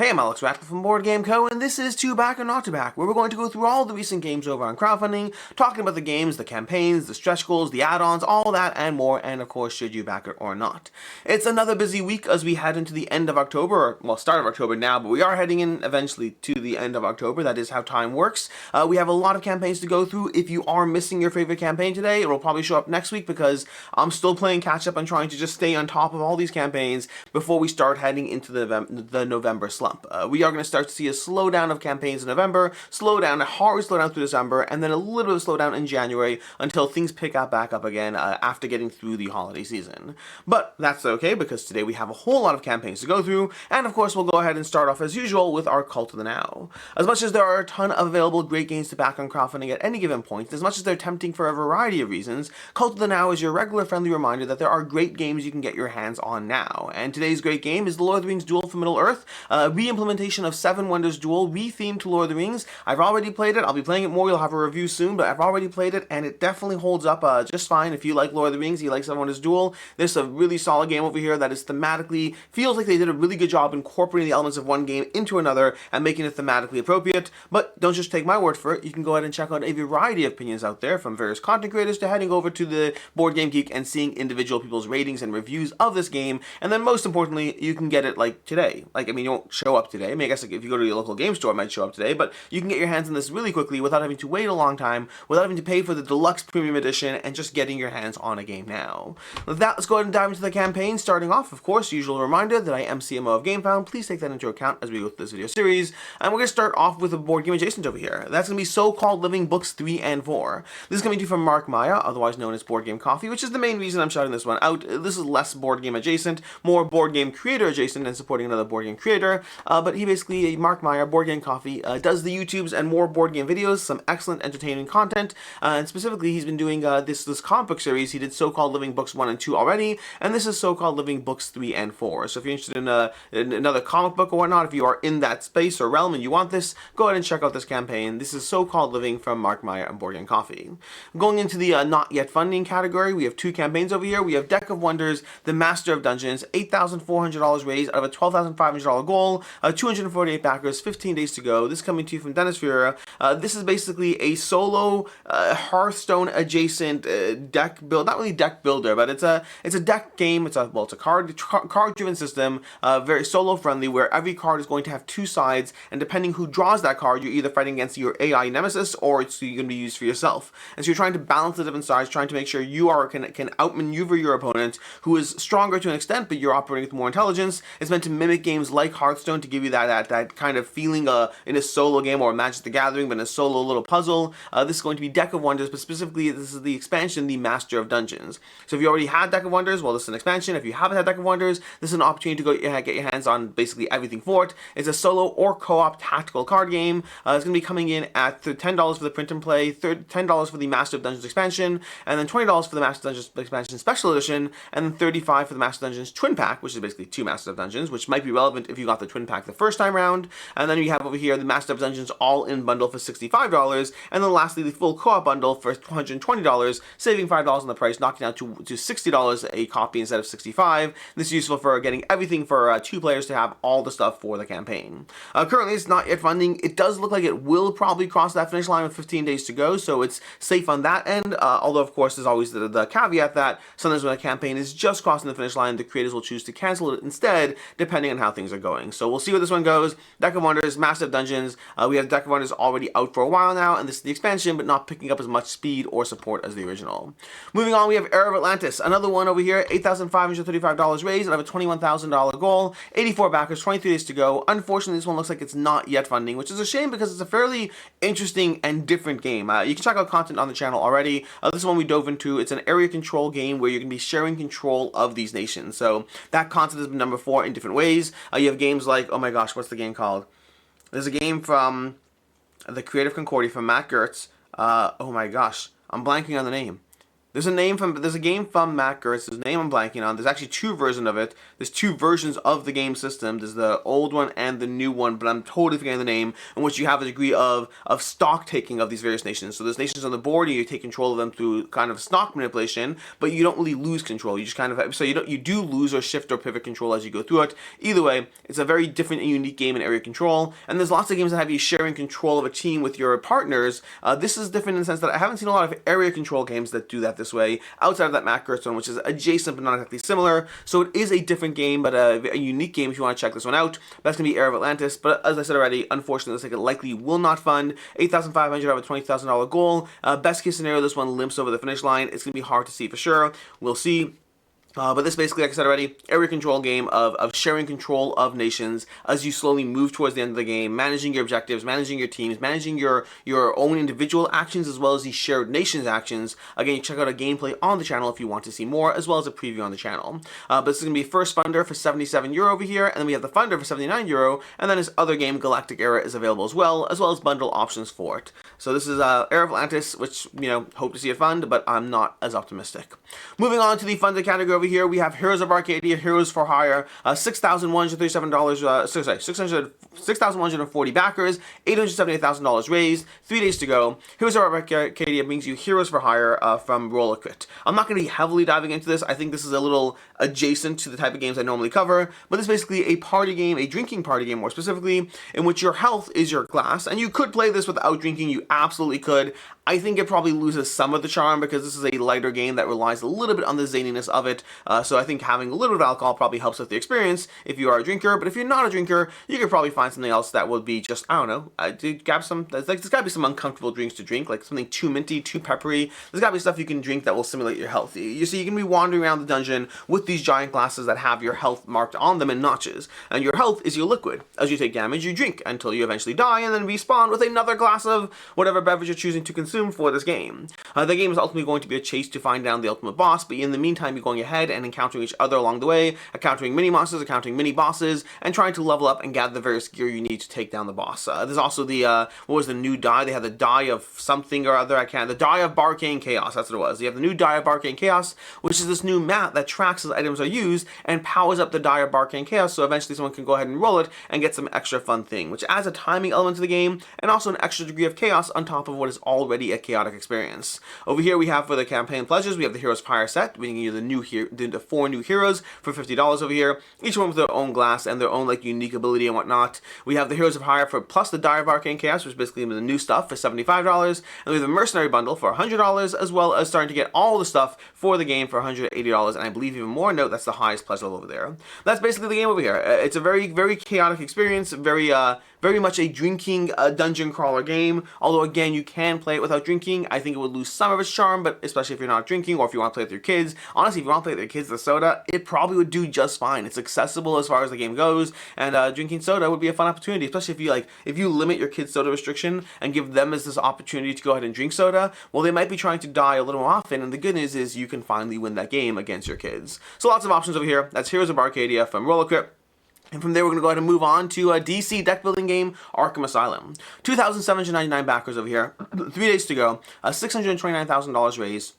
Hey, I'm Alex Ratcliffe from Board Game Co., and this is To Back or Not to Back, where we're going to go through all the recent games over on crowdfunding, talking about the games, the campaigns, the stretch goals, the add-ons, all that and more, and of course, should you back it or not. It's another busy week as we head into the end of October, or, well, start of October now, but we are heading in eventually to the end of October. That is how time works. We have a lot of campaigns to go through. If you are missing your favorite campaign today, it will probably show up next week because I'm still playing catch-up and trying to just stay on top of all these campaigns before we start heading into the November slump. We are going to start to see a slowdown of campaigns in November, a hard slowdown through December, and then a little bit of slowdown in January until things pick up back up again after getting through the holiday season. But that's okay because today we have a whole lot of campaigns to go through, and of course we'll go ahead and start off as usual with our Cult of the Now. As much as there are a ton of available great games to back on crowdfunding at any given point, as much as they're tempting for a variety of reasons, Cult of the Now is your regular friendly reminder that there are great games you can get your hands on now. And today's great game is The Lord of the Rings Duel for Middle-earth, re-implementation of Seven Wonders Duel, re-themed to Lord of the Rings. I've already played it, I'll be playing it more, you'll have a review soon, but I've already played it, and it definitely holds up just fine. If you like Lord of the Rings, you like Seven Wonders Duel, this is a really solid game over here that is thematically, feels like they did a really good job incorporating the elements of one game into another and making it thematically appropriate. But don't just take my word for it, you can go ahead and check out a variety of opinions out there, from various content creators to heading over to the Board Game Geek and seeing individual people's ratings and reviews of this game, and then most importantly, you can get it like today. Like, I mean, you won't show up today. I mean, I guess like, if you go to your local game store, it might show up today, but you can get your hands on this really quickly without having to wait a long time, without having to pay for the deluxe premium edition, and just getting your hands on a game now. With that, let's go ahead and dive into the campaign, starting off, of course, usual reminder that I am CMO of GameFound. Please take that into account as we go through this video series, and we're going to start off with a board game adjacent over here. That's going to be So-Called Living Books 3 and 4. This is coming to you from Mark Maya, otherwise known as Board Game Coffee, which is the main reason I'm shouting this one out. This is less board game adjacent, more board game creator adjacent, and supporting another board game creator, but he basically, Mark Meyer, Board Game Coffee, does the YouTubes and more board game videos, some excellent entertaining content, and specifically he's been doing this comic book series. He did So-Called Living Books 1 and 2 already, and this is So-Called Living Books 3 and 4. So if you're interested in another comic book or whatnot, if you are in that space or realm and you want this, go ahead and check out this campaign. This is So-Called Living from Mark Meyer and Board Game Coffee. Going into the not yet funding category, we have two campaigns over here. We have Deck of Wonders, The Master of Dungeons, $8,400 raised out of a $12,500 goal, 248 backers, 15 days to go. This is coming to you from Dennis Fuhrer. This is basically a solo Hearthstone adjacent deck build, not really deck builder, but it's a deck game. It's a card driven system, very solo friendly, where every card is going to have two sides, and depending who draws that card, you're either fighting against your AI nemesis or it's going to be used for yourself. And so you're trying to balance the different sides, trying to make sure you can outmaneuver your opponent, who is stronger to an extent, but you're operating with more intelligence. It's meant to mimic games like Hearthstone to give you that kind of feeling in a solo game, or Magic the Gathering, but in a solo little puzzle. This is going to be Deck of Wonders, but specifically this is the expansion, the Master of Dungeons. So if you already had Deck of Wonders, well, this is an expansion. If you haven't had Deck of Wonders, this is an opportunity to go get your hands on basically everything for it. It's a solo or co-op tactical card game. It's going to be coming in at $10 for the print and play, $10 for the Master of Dungeons expansion, and then $20 for the Master of Dungeons expansion special edition, and then $35 for the Master of Dungeons twin pack, which is basically two Master of Dungeons, which might be relevant if you got the twin pack the first time around. And then you have over here the Master of Dungeons all-in bundle for $65, and then lastly the full co-op bundle for $120, saving $5 on the price, knocking out to $60 a copy instead of $65. This is useful for getting everything for two players to have all the stuff for the campaign. Currently it's not yet funding. It does look like it will probably cross that finish line with 15 days to go, so it's safe on that end, although of course there's always the caveat that sometimes when a campaign is just crossing the finish line, the creators will choose to cancel it instead, depending on how things are going. So we'll see where this one goes. Deck of Wonders, Massive Dungeons. We have Deck of Wonders already out for a while now, and this is the expansion, but not picking up as much speed or support as the original. Moving on, we have Heir of Atlantis, another one over here, $8,535 raised out of a $21,000 goal, 84 backers, 23 days to go. Unfortunately, this one looks like it's not yet funding, which is a shame because it's a fairly interesting and different game. You can check out content on the channel already. This one we dove into. It's an area control game where you're going to be sharing control of these nations. So that concept has been done before in different ways. You have games like, oh my gosh, what's the game called? There's a game from the Creative Concordia from Matt Gertz. Oh my gosh, I'm blanking on the name. There's a game from Matt Gertz, whose name I'm blanking on. There's actually two versions of it. There's two versions of the game system. There's the old one and the new one, but I'm totally forgetting the name, in which you have a degree of stock taking of these various nations. So there's nations on the board, and you take control of them through kind of stock manipulation, but you don't really lose control. You just kind of, so you do lose or shift or pivot control as you go through it. Either way, it's a very different and unique game in area control, and there's lots of games that have you sharing control of a team with your partners. This is different in the sense that I haven't seen a lot of area control games that do that this way, outside of that Matt Gertz one, which is adjacent but not exactly similar. So it is a different game, but a unique game if you want to check this one out. That's going to be Heir of Atlantis, but as I said already, unfortunately, this ticket likely will not fund. $8,500 out of a $20,000 goal. Best case scenario, this one limps over the finish line. It's going to be hard to see for sure. We'll see. But this basically, like I said already, area control game of sharing control of nations as you slowly move towards the end of the game, managing your objectives, managing your teams, managing your own individual actions as well as the shared nations actions. Again, you check out a gameplay on the channel if you want to see more, as well as a preview on the channel. But this is going to be first funder for €77 over here, and then we have the funder for €79, and then this other game, Galactic Era, is available as well as bundle options for it. So this is Heir of Atlantis, which, hope to see it fund, but I'm not as optimistic. Moving on to the funded category over here, we have Heroes of Barcadia, Heroes for Hire, $6,137, $6,140 backers, $878,000 raised, 3 days to go. Heroes of Barcadia brings you Heroes for Hire from Roll Quit. I'm not going to be heavily diving into this. I think this is a little adjacent to the type of games I normally cover, but this is basically a party game, a drinking party game more specifically, in which your health is your glass, and you could play this without drinking, you absolutely could. I think it probably loses some of the charm because this is a lighter game that relies a little bit on the zaniness of it, so I think having a little bit of alcohol probably helps with the experience if you are a drinker, but if you're not a drinker, you could probably find something else that would be just, I don't know, there's gotta be some uncomfortable drinks to drink, like something too minty, too peppery. There's gotta be stuff you can drink that will simulate your health. You see, you can be wandering around the dungeon with these giant glasses that have your health marked on them in notches, and your health is your liquid. As you take damage, you drink until you eventually die, and then respawn with another glass of whatever beverage you're choosing to consume for this game. The game is ultimately going to be a chase to find down the ultimate boss, but in the meantime, you're going ahead and encountering each other along the way, encountering mini monsters, encountering mini bosses, and trying to level up and gather the various gear you need to take down the boss. There's also the, what was the new die? They had the die of something or other, the die of Barcane Chaos, that's what it was. You have the new die of Barcane Chaos, which is this new map that tracks as items are used and powers up the die of Barcane Chaos, so eventually someone can go ahead and roll it and get some extra fun thing, which adds a timing element to the game, and also an extra degree of chaos on top of what is already a chaotic experience. Over here we have for the campaign pledges, we have the Heroes Fire set, bringing you the 4 new heroes for $50 over here, each one with their own glass and their own unique ability and whatnot. We have the Heroes of Hire for plus the Die of Arcane Chaos, which is basically the new stuff for $75, and we have the Mercenary Bundle for $100, as well as starting to get all the stuff for the game for $180, and I believe even more. Note that's the highest pledge level over there. That's basically the game over here. It's a very, very chaotic experience, very much a drinking dungeon crawler game, although again, you can play it without drinking. I think it would lose some of its charm, but especially if you're not drinking or if you want to play with your kids. Honestly, if you want to play with your kids the soda, it probably would do just fine. It's accessible as far as the game goes, and drinking soda would be a fun opportunity, especially if you limit your kids' soda restriction and give them as this opportunity to go ahead and drink soda. Well, they might be trying to die a little more often, and the good news is you can finally win that game against your kids. So lots of options over here. That's Heroes of Barcadia from Roller Grip. And from there, we're going to go ahead and move on to a DC deck building game, Arkham Asylum. 2,799 backers over here. 3 days to go. $629,000 raised.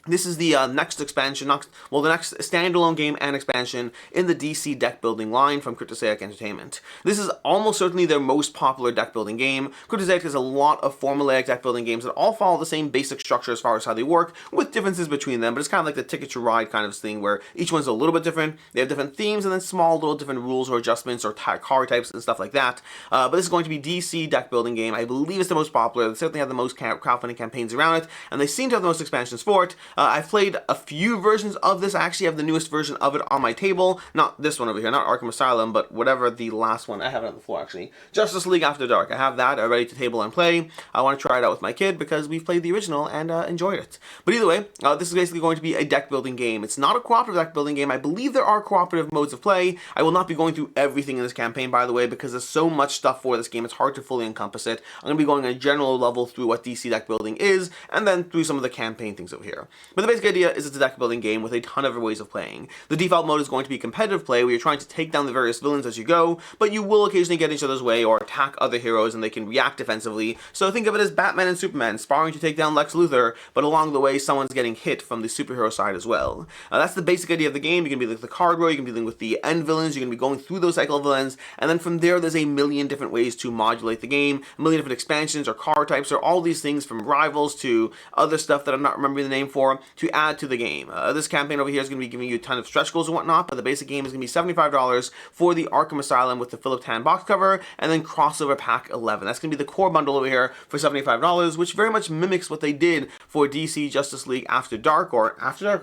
This is the next expansion, the next standalone game and expansion in the DC deck building line from Iridescia Entertainment. This is almost certainly their most popular deck building game. Iridescia has a lot of formulaic deck building games that all follow the same basic structure as far as how they work, with differences between them, but it's kind of like the Ticket to Ride kind of thing where each one's a little bit different. They have different themes and then small little different rules or adjustments or card types and stuff like that. But this is going to be DC deck building game. I believe it's the most popular. They certainly have the most crowdfunding campaigns around it, and they seem to have the most expansions for it. I've played a few versions of this. I actually have the newest version of it on my table. Not this one over here, not Arkham Asylum, but whatever the last one. I have it on the floor, actually. Justice League After Dark. I have that ready to table and play. I want to try it out with my kid because we've played the original and enjoyed it. But either way, this is basically going to be a deck building game. It's not a cooperative deck building game. I believe there are cooperative modes of play. I will not be going through everything in this campaign, by the way, because there's so much stuff for this game. It's hard to fully encompass it. I'm going to be going on a general level through what DC deck building is, and then through some of the campaign things over here. But the basic idea is it's a deck building game with a ton of ways of playing. The default mode is going to be competitive play, where you're trying to take down the various villains as you go, but you will occasionally get in each other's way or attack other heroes and they can react defensively. So think of it as Batman and Superman sparring to take down Lex Luthor, but along the way someone's getting hit from the superhero side as well. That's the basic idea of the game. You can be like the card row, you can be dealing with the end villains, you're going to be going through those cycle of villains, and then from there there's a million different ways to modulate the game, a million different expansions or card types or all these things from rivals to other stuff that I'm not remembering the name for to add to the game. This campaign over here is going to be giving you a ton of stretch goals and whatnot, but the basic game is going to be $75 for the Arkham Asylum with the Philip Tan box cover and then crossover pack 11. That's going to be the core bundle over here for $75, which very much mimics what they did for DC Justice League After Dark or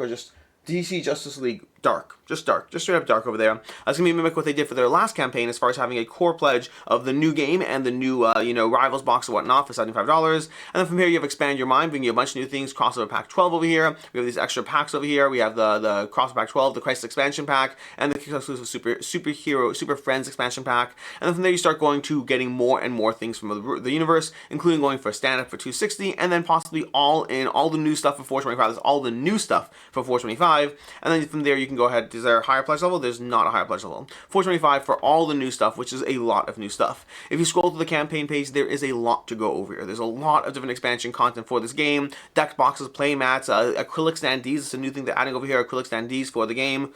just DC Justice League Dark. Just straight up dark over there. That's going to be mimic what they did for their last campaign as far as having a core pledge of the new game and the new, Rivals box and whatnot for $75. And then from here you have Expand Your Mind, bringing you a bunch of new things, Crossover Pack 12 over here. We have these extra packs over here. We have the Crossover Pack 12, the Crisis Expansion Pack, and the exclusive Super Friends Expansion Pack. And then from there you start going to getting more and more things from the universe, including going for stand-up for $260, and then possibly all the new stuff for $425. That's all the new stuff for $425. And then from there you can go ahead. Is there a higher pledge level? There's not a higher pledge level. $425 for all the new stuff, which is a lot of new stuff. If you scroll to the campaign page, there is a lot to go over here. There's a lot of different expansion content for this game. Deck boxes, play mats, acrylic standees. It's a new thing they're adding over here, acrylic standees for the game.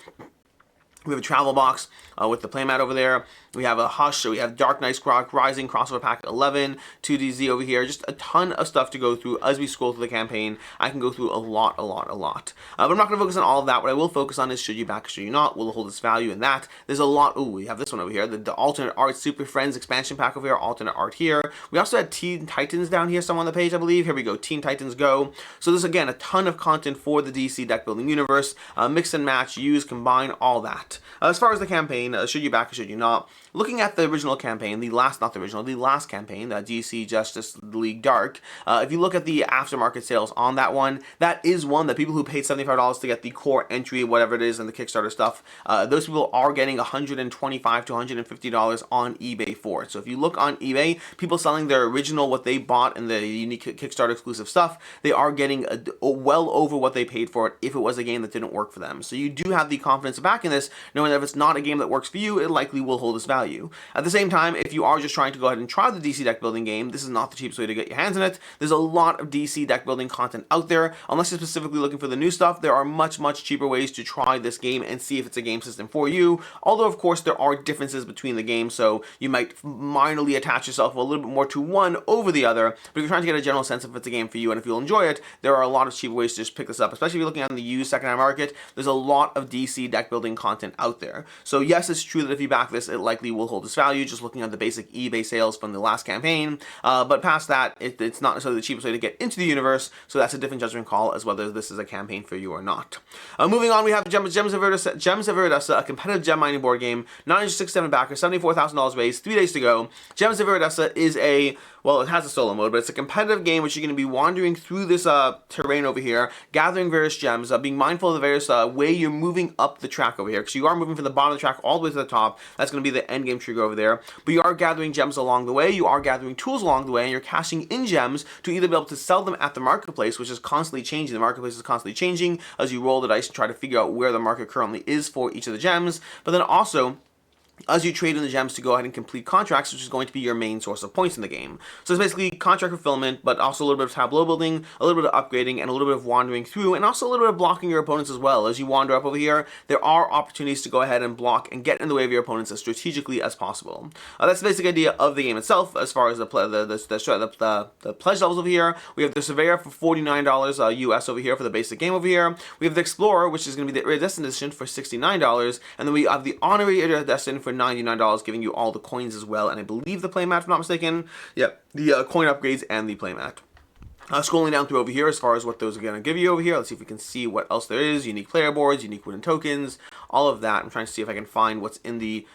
We have a travel box with the playmat over there. We have a Hush, so we have Dark Knights Rising, Crossover Pack 11, 2DZ over here. Just a ton of stuff to go through as we scroll through the campaign. I can go through a lot. But I'm not going to focus on all of that. What I will focus on is should you back, should you not. Will it hold its value in that? There's a lot. Oh, we have this one over here. The alternate art Super Friends expansion pack over here. Alternate art here. We also had Teen Titans down here somewhere on the page, I believe. Here we go. Teen Titans Go. So there's, again, a ton of content for the DC deck building universe. Mix and match, use, combine, all that. As far as the campaign, should you back or should you not? Looking at the original campaign, the last campaign, DC Justice League Dark, if you look at the aftermarket sales on that one, that is one that people who paid $75 to get the core entry, whatever it is, and the Kickstarter stuff, those people are getting $125 to $150 on eBay for it. So if you look on eBay, people selling their original, what they bought in the unique Kickstarter exclusive stuff, they are getting well over what they paid for it if it was a game that didn't work for them. So you do have the confidence of backing this, knowing that if it's not a game that works for you, it likely will hold its value. At the same time, if you are just trying to go ahead and try the DC deck building game, this is not the cheapest way to get your hands on it. There's a lot of DC deck building content out there. Unless you're specifically looking for the new stuff, there are much cheaper ways to try this game and see if it's a game system for you. Although, of course, there are differences between the games, so you might minorly attach yourself a little bit more to one over the other. But if you're trying to get a general sense if it's a game for you and if you'll enjoy it, there are a lot of cheaper ways to just pick this up. Especially if you're looking on the used secondhand market, there's a lot of DC deck building content out there. So yes, it's true that if you back this, it likely will hold its value, just looking at the basic eBay sales from the last campaign. But past that, it's not necessarily the cheapest way to get into the universe, so that's a different judgment call as whether this is a campaign for you or not. Moving on, we have Gems of Iridescia, a competitive gem mining board game, 967 backers, $74,000 raised, 3 days to go. Gems of Iridescia is it has a solo mode, but it's a competitive game which you're going to be wandering through this terrain over here, gathering various gems, being mindful of the various way you're moving up the track over here, because you are moving from the bottom of the track all the way to the top. That's going to be the end game trigger over there. But you are gathering gems along the way, you are gathering tools along the way, and you're cashing in gems to either be able to sell them at the marketplace, which is constantly changing. The marketplace is constantly changing as you roll the dice and try to figure out where the market currently is for each of the gems. But then also, as you trade in the gems to go ahead and complete contracts, which is going to be your main source of points in the game. So it's basically contract fulfillment, but also a little bit of tableau building, a little bit of upgrading, and a little bit of wandering through, and also a little bit of blocking your opponents as well. As you wander up over here, there are opportunities to go ahead and block and get in the way of your opponents as strategically as possible. That's the basic idea of the game itself. As far as the pledge levels over here, we have the Surveyor for $49 US over here for the basic game over here. We have the Explorer, which is going to be the Iridescent edition for $69, and then we have the Honorary Iridescent for $99, giving you all the coins as well, and I believe the playmat, if I'm not mistaken. Yep, the coin upgrades and the playmat. Scrolling down through over here as far as what those are going to give you over here. Let's see if we can see what else there is. Unique player boards, unique wooden tokens, all of that. I'm trying to see if I can find what's in the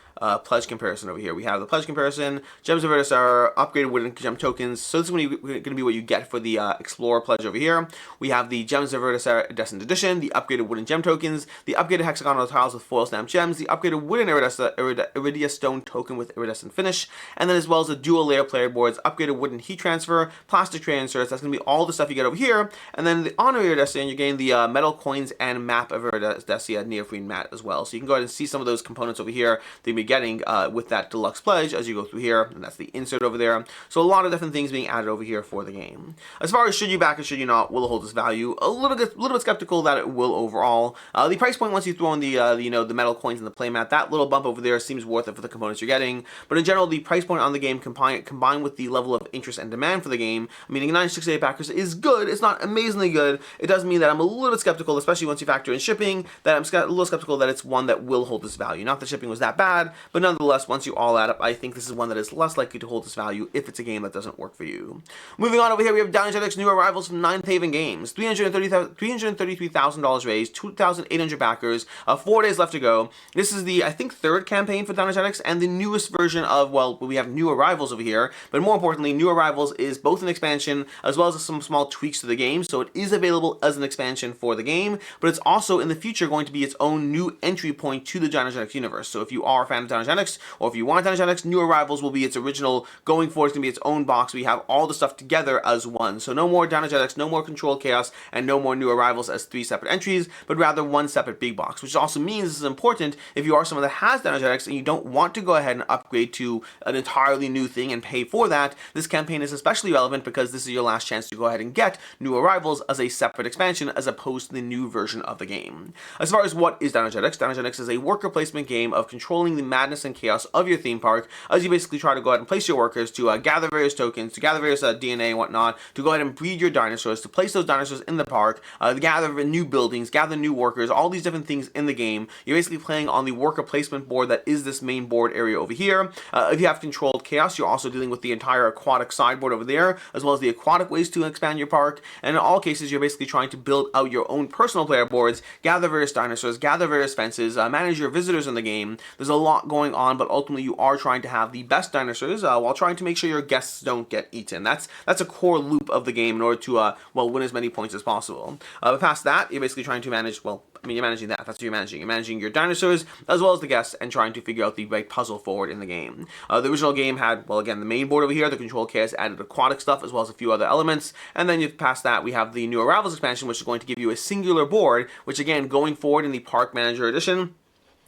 pledge comparison over here. We have the pledge comparison, Gems of Iridescia are upgraded wooden gem tokens. So this is going to be what you get for the Explorer pledge over here. We have the Gems of Iridescia Iridescent Edition, the upgraded wooden gem tokens, the upgraded hexagonal tiles with foil stamped gems, the upgraded wooden Iridia stone token with iridescent finish, and then as well as the dual layer player boards, upgraded wooden heat transfer, plastic tray inserts. That's going to be all the stuff you get over here. And then the Honor Iridescia, you're getting the metal coins and map of Iridescia neoprene mat as well. So you can go ahead and see some of those components over here that you'll be getting with that deluxe pledge as you go through here, and that's the insert over there. So a lot of different things being added over here for the game. As far as should you back it, should you not, will it hold its value? A little bit skeptical that it will overall. The price point once you throw in the the metal coins and the playmat, that little bump over there seems worth it for the components you're getting. But in general, the price point on the game combined with the level of interest and demand for the game, meaning 968 backers is good. It's not amazingly good. It does mean that I'm a little bit skeptical, especially once you factor in shipping, that I'm a little skeptical that it's one that will hold this value. Not that shipping was that bad, but nonetheless, once you all add up, I think this is one that is less likely to hold this value if it's a game that doesn't work for you. Moving on over here, we have DinoGenics new arrivals from Ninth Haven Games. $333,000 raised, 2,800 backers, 4 days left to go. This is the, I think, third campaign for DinoGenics and the newest version of, well, we have new arrivals over here, but more importantly, new arrivals is both an expansion as well as some small tweaks to the game, so it is available as an expansion for the game, but it's also in the future going to be its own new entry point to the DinoGenics universe. So if you are a fan of DinoGenics, or if you want DinoGenics, new arrivals will be its original, going forward it's going to be its own box. We have all the stuff together as one. So no more DinoGenics, no more Controlled Chaos, and no more new arrivals as 3 separate entries, but rather one separate big box, which also means this is important if you are someone that has DinoGenics and you don't want to go ahead and upgrade to an entirely new thing and pay for that. This campaign is especially relevant because this is your last chance to go ahead and get new arrivals as a separate expansion as opposed to the new version of the game. As far as what is DinoGenics, DinoGenics is a worker placement game of controlling the madness and chaos of your theme park as you basically try to go ahead and place your workers to gather various tokens, to gather various DNA and whatnot, to go ahead and breed your dinosaurs, to place those dinosaurs in the park, to gather new buildings, gather new workers, all these different things in the game. You're basically playing on the worker placement board that is this main board area over here. If you have Controlled Chaos, you're also dealing with the entire aquatic sideboard over there, as well as the aquatic ways to expand your park. And in all cases, you're basically trying to build out your own personal player boards, gather various dinosaurs, gather various fences, manage your visitors in the game. There's a lot going on, but ultimately you are trying to have the best dinosaurs while trying to make sure your guests don't get eaten. That's a core loop of the game in order to well, win as many points as possible. But past that, you're basically trying to manage, well, I mean, you're managing that. That's what you're managing. You're managing your dinosaurs as well as the guests and trying to figure out the right puzzle forward in the game. The original game had, well, again, the main board over here, the Controlled Chaos added aquatic stuff as well as a few other elements. And then past that, we have the new Arrivals expansion, which is going to give you a singular board, which again, going forward in the Park Manager Edition,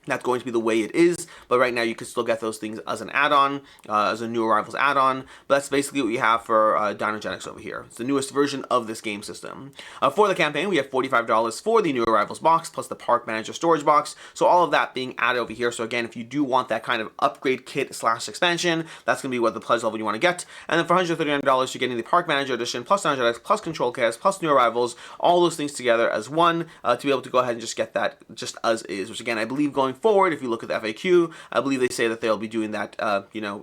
that's going to be the way it is, but right now you can still get those things as an add-on, as a new Arrivals add-on, but that's basically what we have for DinoGenics over here. It's the newest version of this game system. For the campaign, we have $45 for the new Arrivals box, plus the Park Manager storage box, so all of that being added over here. So again, if you do want that kind of upgrade kit / expansion, that's going to be what the pledge level you want to get. And then for $139, you're getting the Park Manager Edition, plus DinoGenics, plus Controlled Chaos, plus new Arrivals, all those things together as one, to be able to go ahead and just get that just as is, which again, I believe going forward, if you look at the FAQ, I believe they say that they'll be doing that,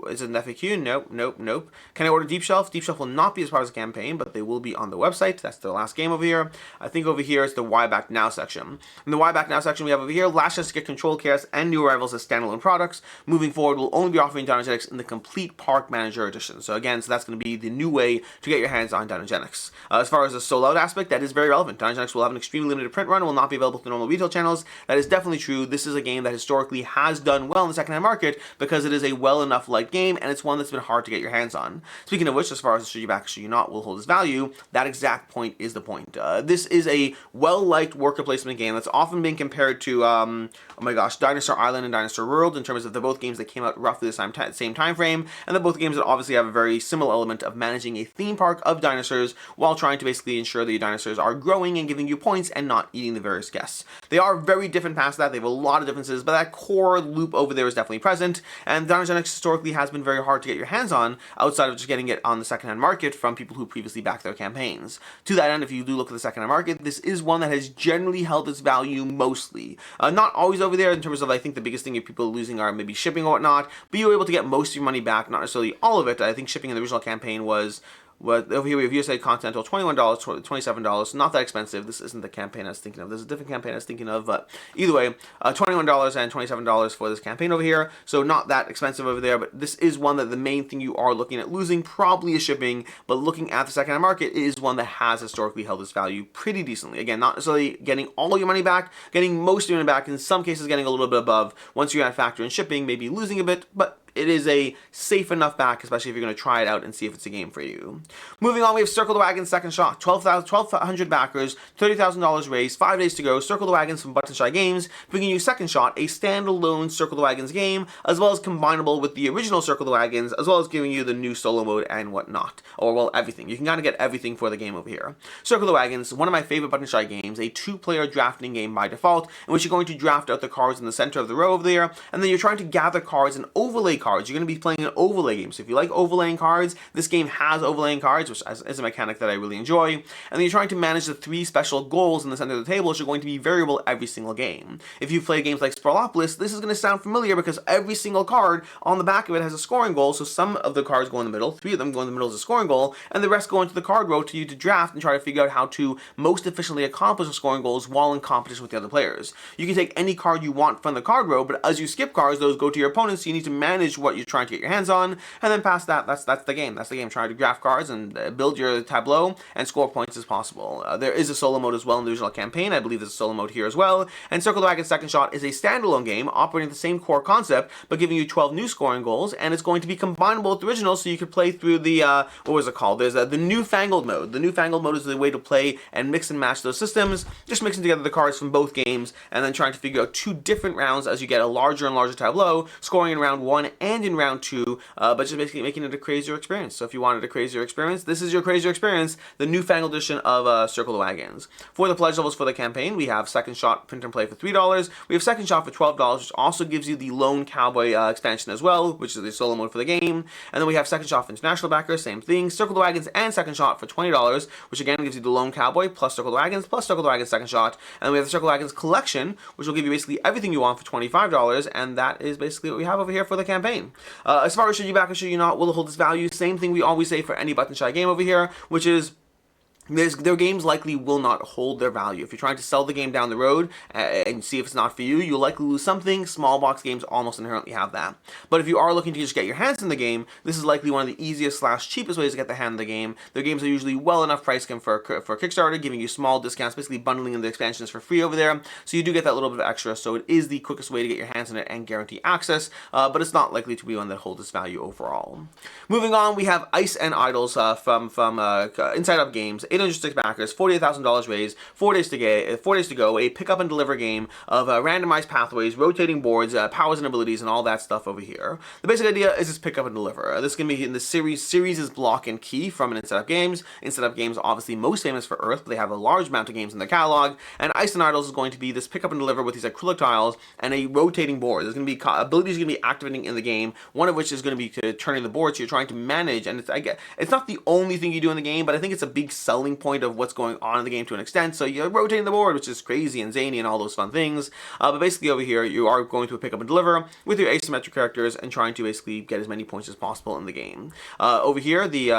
is it an FAQ? Nope. Can I order Deep Shelf? Deep Shelf will not be as part of the campaign, but they will be on the website. That's the last game over here. I think over here is the Why Back Now section. In the Why Back Now section, we have over here, last chance to get Controlled Chaos and new Arrivals as standalone products. Moving forward, we'll only be offering DinoGenics in the complete Park Manager Edition. So again, that's going to be the new way to get your hands on DinoGenics. As far as the sold out aspect, that is very relevant. DinoGenics will have an extremely limited print run, will not be available to normal retail channels. That is definitely true. This is a game that historically has done well in the secondhand market because it is a well enough liked game and it's one that's been hard to get your hands on. Speaking of which, as far as should you back, should you not will hold its value, that exact point is the point. This is a well-liked worker placement game that's often been compared to, oh my gosh, Dinosaur Island and Dinosaur World in terms of they're both games that came out roughly the same time frame, and they're both games that obviously have a very similar element of managing a theme park of dinosaurs while trying to basically ensure that your dinosaurs are growing and giving you points and not eating the various guests. They are very different past that. They have a lot of differences, but that core loop over there is definitely present, and DinoGenics historically has been very hard to get your hands on outside of just getting it on the secondhand market from people who previously backed their campaigns. To that end, if you do look at the secondhand market, this is one that has generally held its value mostly. Not always over there in terms of, I think the biggest thing people are losing are maybe shipping or whatnot, but you were able to get most of your money back, not necessarily all of it. I think shipping in the original campaign was over here we have USA Continental, $21, $27, so not that expensive. This isn't the campaign I was thinking of. There's a different campaign I was thinking of, but either way, $21 and $27 for this campaign over here, so not that expensive over there, but this is one that the main thing you are looking at losing probably is shipping, but looking at the secondhand market, it is one that has historically held its value pretty decently. Again, not necessarily getting all your money back, getting most of your money back, in some cases getting a little bit above. Once you add factor in shipping, maybe losing a bit, but it is a safe enough back, especially if you're going to try it out and see if it's a game for you. Moving on, we have Circle the Wagons Second Shot. 1,200 backers, $30,000 raised, 5 days to go. Circle the Wagons from Button Shy Games, bringing you Second Shot, a standalone Circle the Wagons game, as well as combinable with the original Circle the Wagons, as well as giving you the new solo mode and whatnot. Or, well, everything. You can kind of get everything for the game over here. Circle the Wagons, one of my favorite Button Shy games, a 2-player drafting game by default, in which you're going to draft out the cards in the center of the row over there, and then you're trying to gather cards and overlay cards. You're going to be playing an overlay game. So if you like overlaying cards, this game has overlaying cards, which is a mechanic that I really enjoy. And then you're trying to manage the 3 special goals in the center of the table, which are going to be variable every single game. If you've played games like Sprawlopolis, this is going to sound familiar because every single card on the back of it has a scoring goal. So some of the cards go in the middle, 3 of them go in the middle as a scoring goal, and the rest go into the card row to you to draft and try to figure out how to most efficiently accomplish the scoring goals while in competition with the other players. You can take any card you want from the card row, but as you skip cards, those go to your opponents, so you need to manage what you're trying to get your hands on, and then past that, that's the game. That's the game. Try to draft cards and build your tableau and score points as possible. There is a solo mode as well in the original campaign. I believe there's a solo mode here as well. And Circle the Wagons Second Shot is a standalone game operating the same core concept, but giving you 12 new scoring goals, and it's going to be combinable with the original, so you could play through the what was it called? There's the Newfangled mode. The Newfangled mode is the way to play and mix and match those systems, just mixing together the cards from both games, and then trying to figure out 2 different rounds as you get a larger and larger tableau, scoring in round 1 and in round 2, but just basically making it a crazier experience. So if you wanted a crazier experience, this is your crazier experience, the newfangled edition of Circle the Wagons. For the pledge levels for the campaign, we have Second Shot Print and Play for $3, we have Second Shot for $12, which also gives you the Lone Cowboy expansion as well, which is the solo mode for the game, and then we have Second Shot for International Backers, same thing, Circle the Wagons and Second Shot for $20, which again gives you the Lone Cowboy plus Circle the Wagons plus Circle the Wagons Second Shot, and then we have the Circle the Wagons Collection, which will give you basically everything you want for $25, and that is basically what we have over here for the campaign. As far as should you back or should you not, will it hold its value? Same thing we always say for any Button Shy game over here, which is their games likely will not hold their value. If you're trying to sell the game down the road and see if it's not for you, you'll likely lose something. Small box games almost inherently have that. But if you are looking to just get your hands in the game, this is likely one of the easiest / cheapest ways to get the hand in the game. Their games are usually well enough priced for Kickstarter, giving you small discounts, basically bundling in the expansions for free over there. So you do get that little bit of extra. So it is the quickest way to get your hands in it and guarantee access, but it's not likely to be one that holds its value overall. Moving on, we have Ice and Idols from Inside Up Games. 806 backers, $48,000 raised, 4 days to go, a pick up and deliver game of randomized pathways, rotating boards, powers and abilities, and all that stuff over here. The basic idea is this pick up and deliver. This is going to be in the series is Block and Key from an Inside Up Games. Inside Up Games obviously most famous for Earth, but they have a large amount of games in their catalog, and Ice and Idols is going to be this pick up and deliver with these acrylic tiles and a rotating board. There's going to be abilities going to be activating in the game, one of which is going to be turning the board, so you're trying to manage, and it's not the only thing you do in the game, but I think it's a big selling point of what's going on in the game to an extent. So you're rotating the board, which is crazy and zany and all those fun things, but basically over here you are going to pick up and deliver with your asymmetric characters and trying to basically get as many points as possible in the game. Over here the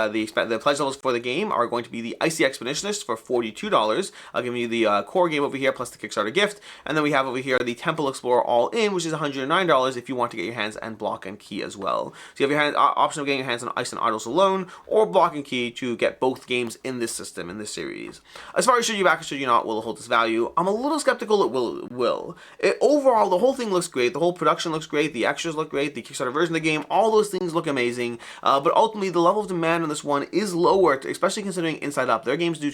pledge levels for the game are going to be the Icy Expeditionist for $42. I'll give you the core game over here plus the Kickstarter gift, and then we have over here the Temple Explorer All In, which is $109 if you want to get your hands on Block and Key as well. So you have your option of getting your hands on Ice and Idols alone or Block and Key to get both games in this system, in this series. As far as should you back or should you not, will it hold its value? I'm a little skeptical it will. Overall, the whole thing looks great. The whole production looks great. The extras look great. The Kickstarter version of the game, all those things look amazing. But ultimately, the level of demand on this one is lower, especially considering Inside Up. Their games do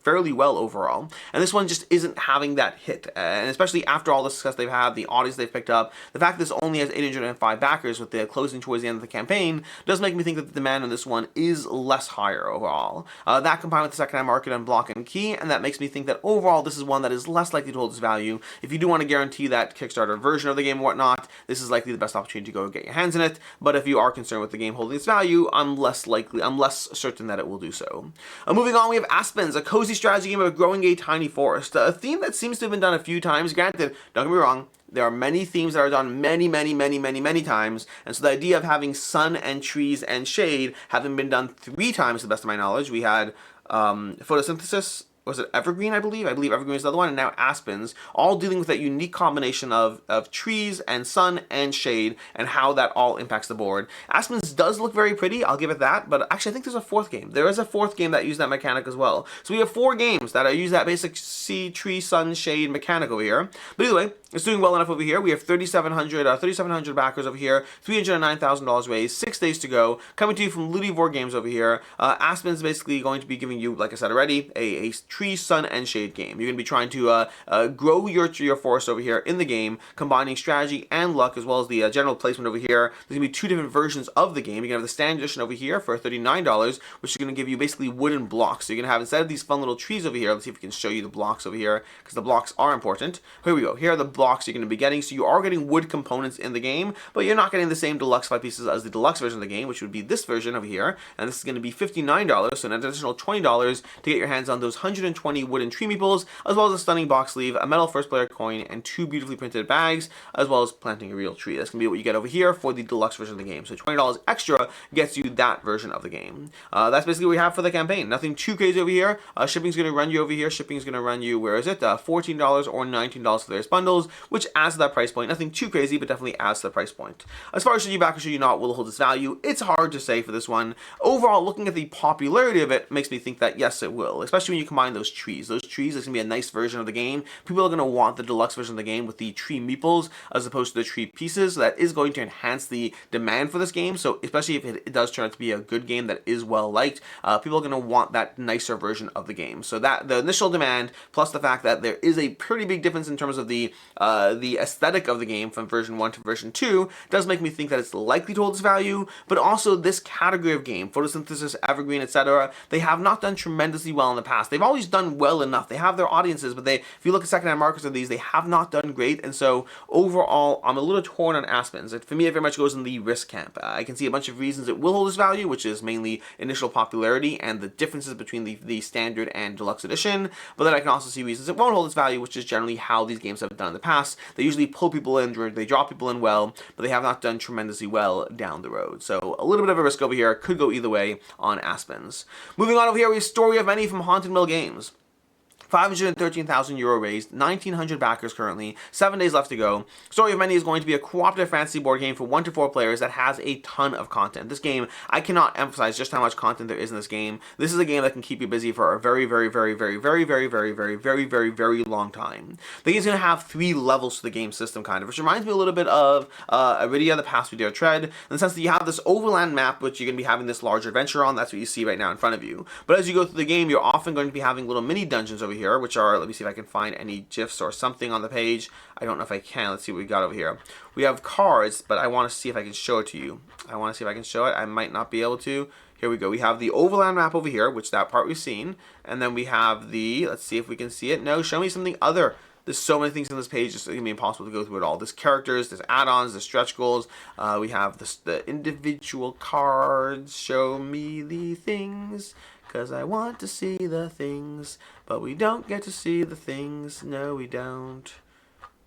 fairly well overall. And this one just isn't having that hit. And especially after all the success they've had, the audience they've picked up, the fact that this only has 805 backers with the closing towards the end of the campaign does make me think that the demand on this one is less higher overall. That combined with the secondhand market on Block and Key, and that makes me think that overall this is one that is less likely to hold its value. If you do want to guarantee that Kickstarter version of the game and whatnot, this is likely the best opportunity to go get your hands in it. But if you are concerned with the game holding its value, I'm less certain that it will do so. Moving on, we have Aspens, a cozy strategy game of growing a tiny forest. A theme that seems to have been done a few times. Granted, don't get me wrong, There are many themes that are done many times, and so the idea of having sun and trees and shade having been done 3 times to the best of my knowledge. We had photosynthesis, was it Evergreen, I believe? I believe Evergreen is the other one, and now Aspens, all dealing with that unique combination of trees and sun and shade, and how that all impacts the board. Aspens does look very pretty, I'll give it that, but actually I think there's a 4th game. There is a 4th game that uses that mechanic as well. So we have 4 games that use that basic sea, tree, sun, shade mechanic over here. But either way, it's doing well enough over here. We have 3,700 backers over here, $309,000 raised, 6 days to go. Coming to you from Ludivore Games over here. Aspens is basically going to be giving you, like I said already, a tree, sun, and shade game. You're going to be trying to grow your forest over here in the game, combining strategy and luck, as well as the general placement over here. There's going to be 2 different versions of the game. You're going to have the standard edition over here for $39, which is going to give you basically wooden blocks. So you're going to have, instead of these fun little trees over here, let's see if we can show you the blocks over here, because the blocks are important. Here we go. Here are the blocks you're going to be getting. So you are getting wood components in the game, but you're not getting the same deluxe 5 pieces as the deluxe version of the game, which would be this version over here. And this is going to be $59, so an additional $20 to get your hands on those 120 wooden tree meeples, as well as a stunning box sleeve, a metal first player coin, and 2 beautifully printed bags, as well as planting a real tree. That's going to be what you get over here for the deluxe version of the game. So $20 extra gets you that version of the game. That's basically what we have for the campaign. Nothing too crazy over here. Shipping's going to run you over here. Shipping's going to run you, where is it? $14 or $19 for various bundles, which adds to that price point. Nothing too crazy, but definitely adds to the price point. As far as should you back or should you not, will it hold its value? It's hard to say for this one. Overall, looking at the popularity of it makes me think that yes, it will, especially when you combine those trees. Those trees, it's going to be a nice version of the game. People are going to want the deluxe version of the game with the tree meeples as opposed to the tree pieces. So that is going to enhance the demand for this game. So especially if it does turn out to be a good game that is well liked, people are going to want that nicer version of the game. So that the initial demand, plus the fact that there is a pretty big difference in terms of the aesthetic of the game from version 1 to version 2, does make me think that it's likely to hold its value. But also this category of game, photosynthesis, evergreen, etc., they have not done tremendously well in the past. They've always done well enough. They have their audiences, but if you look at secondhand markets of these, they have not done great. And so overall, I'm a little torn on Aspens. For me, it very much goes in the risk camp. I can see a bunch of reasons it will hold its value, which is mainly initial popularity and the differences between the standard and deluxe edition. But then I can also see reasons it won't hold its value, which is generally how these games have done in the past. They usually pull people in, they draw people in well, but they have not done tremendously well down the road. So a little bit of a risk over here. Could go either way on Aspens. Moving on over here, we have Story of Many from Haunted Mill Games. 513,000 euro raised, 1,900 backers currently, 7 days left to go. Story of Many is going to be a cooperative fantasy board game for 1 to 4 players that has a ton of content. This game, I cannot emphasize just how much content there is in this game. This is a game that can keep you busy for a very long time. The game's going to have 3 levels to the game system, kind of, which reminds me a little bit of Iridia, The Past We Dare Tread, in the sense that you have this overland map, which you're going to be having this large adventure on. That's what you see right now in front of you. But as you go through the game, you're often going to be having little mini dungeons over here, which are, let me see if I can find any GIFs or something on the page. I don't know if I can. Let's see what we got over here. We have cards, but I want to see if I can show it to you. I might not be able to. Here we go. We have the overland map over here, which that part we've seen. And then we have the, let's see if we can see it. No, show me something other. There's so many things on this page, it's going to be impossible to go through it all. There's characters, there's add-ons, there's stretch goals. We have the individual cards. Show me the things, 'cause I want to see the things. But we don't get to see the things. No, we don't.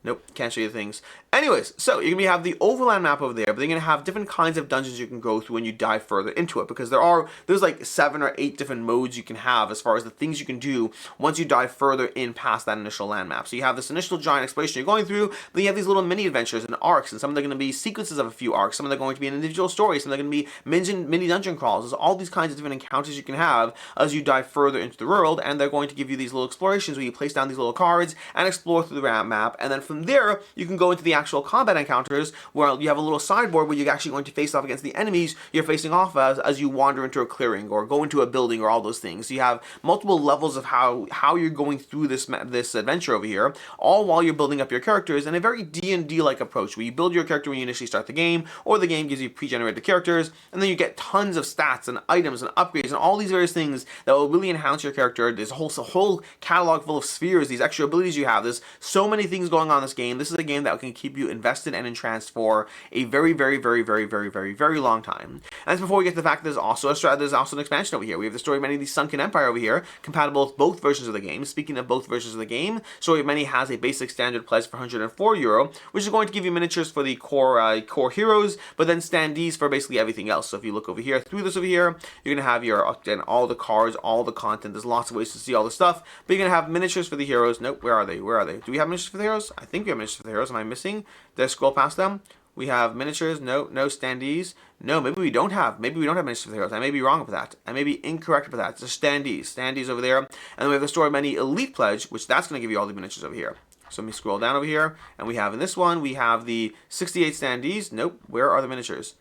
Nope, can't show you the things. Anyways, so you're going to have the overland map over there, but you're going to have different kinds of dungeons you can go through when you dive further into it, because there's like 7 or 8 different modes you can have as far as the things you can do once you dive further in past that initial land map. So you have this initial giant exploration you're going through, then you have these little mini adventures and arcs, and some of them are going to be sequences of a few arcs, some of them are going to be an individual story, some of them are going to be mini dungeon crawls. There's all these kinds of different encounters you can have as you dive further into the world, and they're going to give you these little explorations where you place down these little cards and explore through the map, and then from there you can go into the actual combat encounters where you have a little sideboard where you're actually going to face off against the enemies you're facing off as you wander into a clearing or go into a building or all those things. So you have multiple levels of how you're going through this adventure over here, all while you're building up your characters in a very D&D-like approach where you build your character when you initially start the game, or the game gives you pre-generated characters, and then you get tons of stats and items and upgrades and all these various things that will really enhance your character. There's a whole catalog full of spheres, these extra abilities you have. There's so many things going on this game. This is a game that can keep you invested and entranced for a very, very, very, very, very, very, very long time. And before we get to the fact that there's also an expansion over here. We have the Story of Many, the Sunken Empire over here, compatible with both versions of the game. Speaking of both versions of the game, Story of Many has a basic standard price for €104, which is going to give you miniatures for the core heroes, but then standees for basically everything else. So if you look over here, through this over here, you're going to have your, again, all the cards, all the content. There's lots of ways to see all the stuff, but you're going to have miniatures for the heroes. Nope, where are they? Where are they? Do we have miniatures for the heroes? I think we have miniatures for the heroes. Am I missing? Did I scroll past them? We have miniatures. No standees. No, maybe we don't have miniatures for the heroes. I may be wrong about that. I may be incorrect about that. It's just standees over there. And then we have the Story of Many Elite Pledge, which that's going to give you all the miniatures over here. So let me scroll down over here, and we have in this one, we have the 68 standees. Nope, where are the miniatures?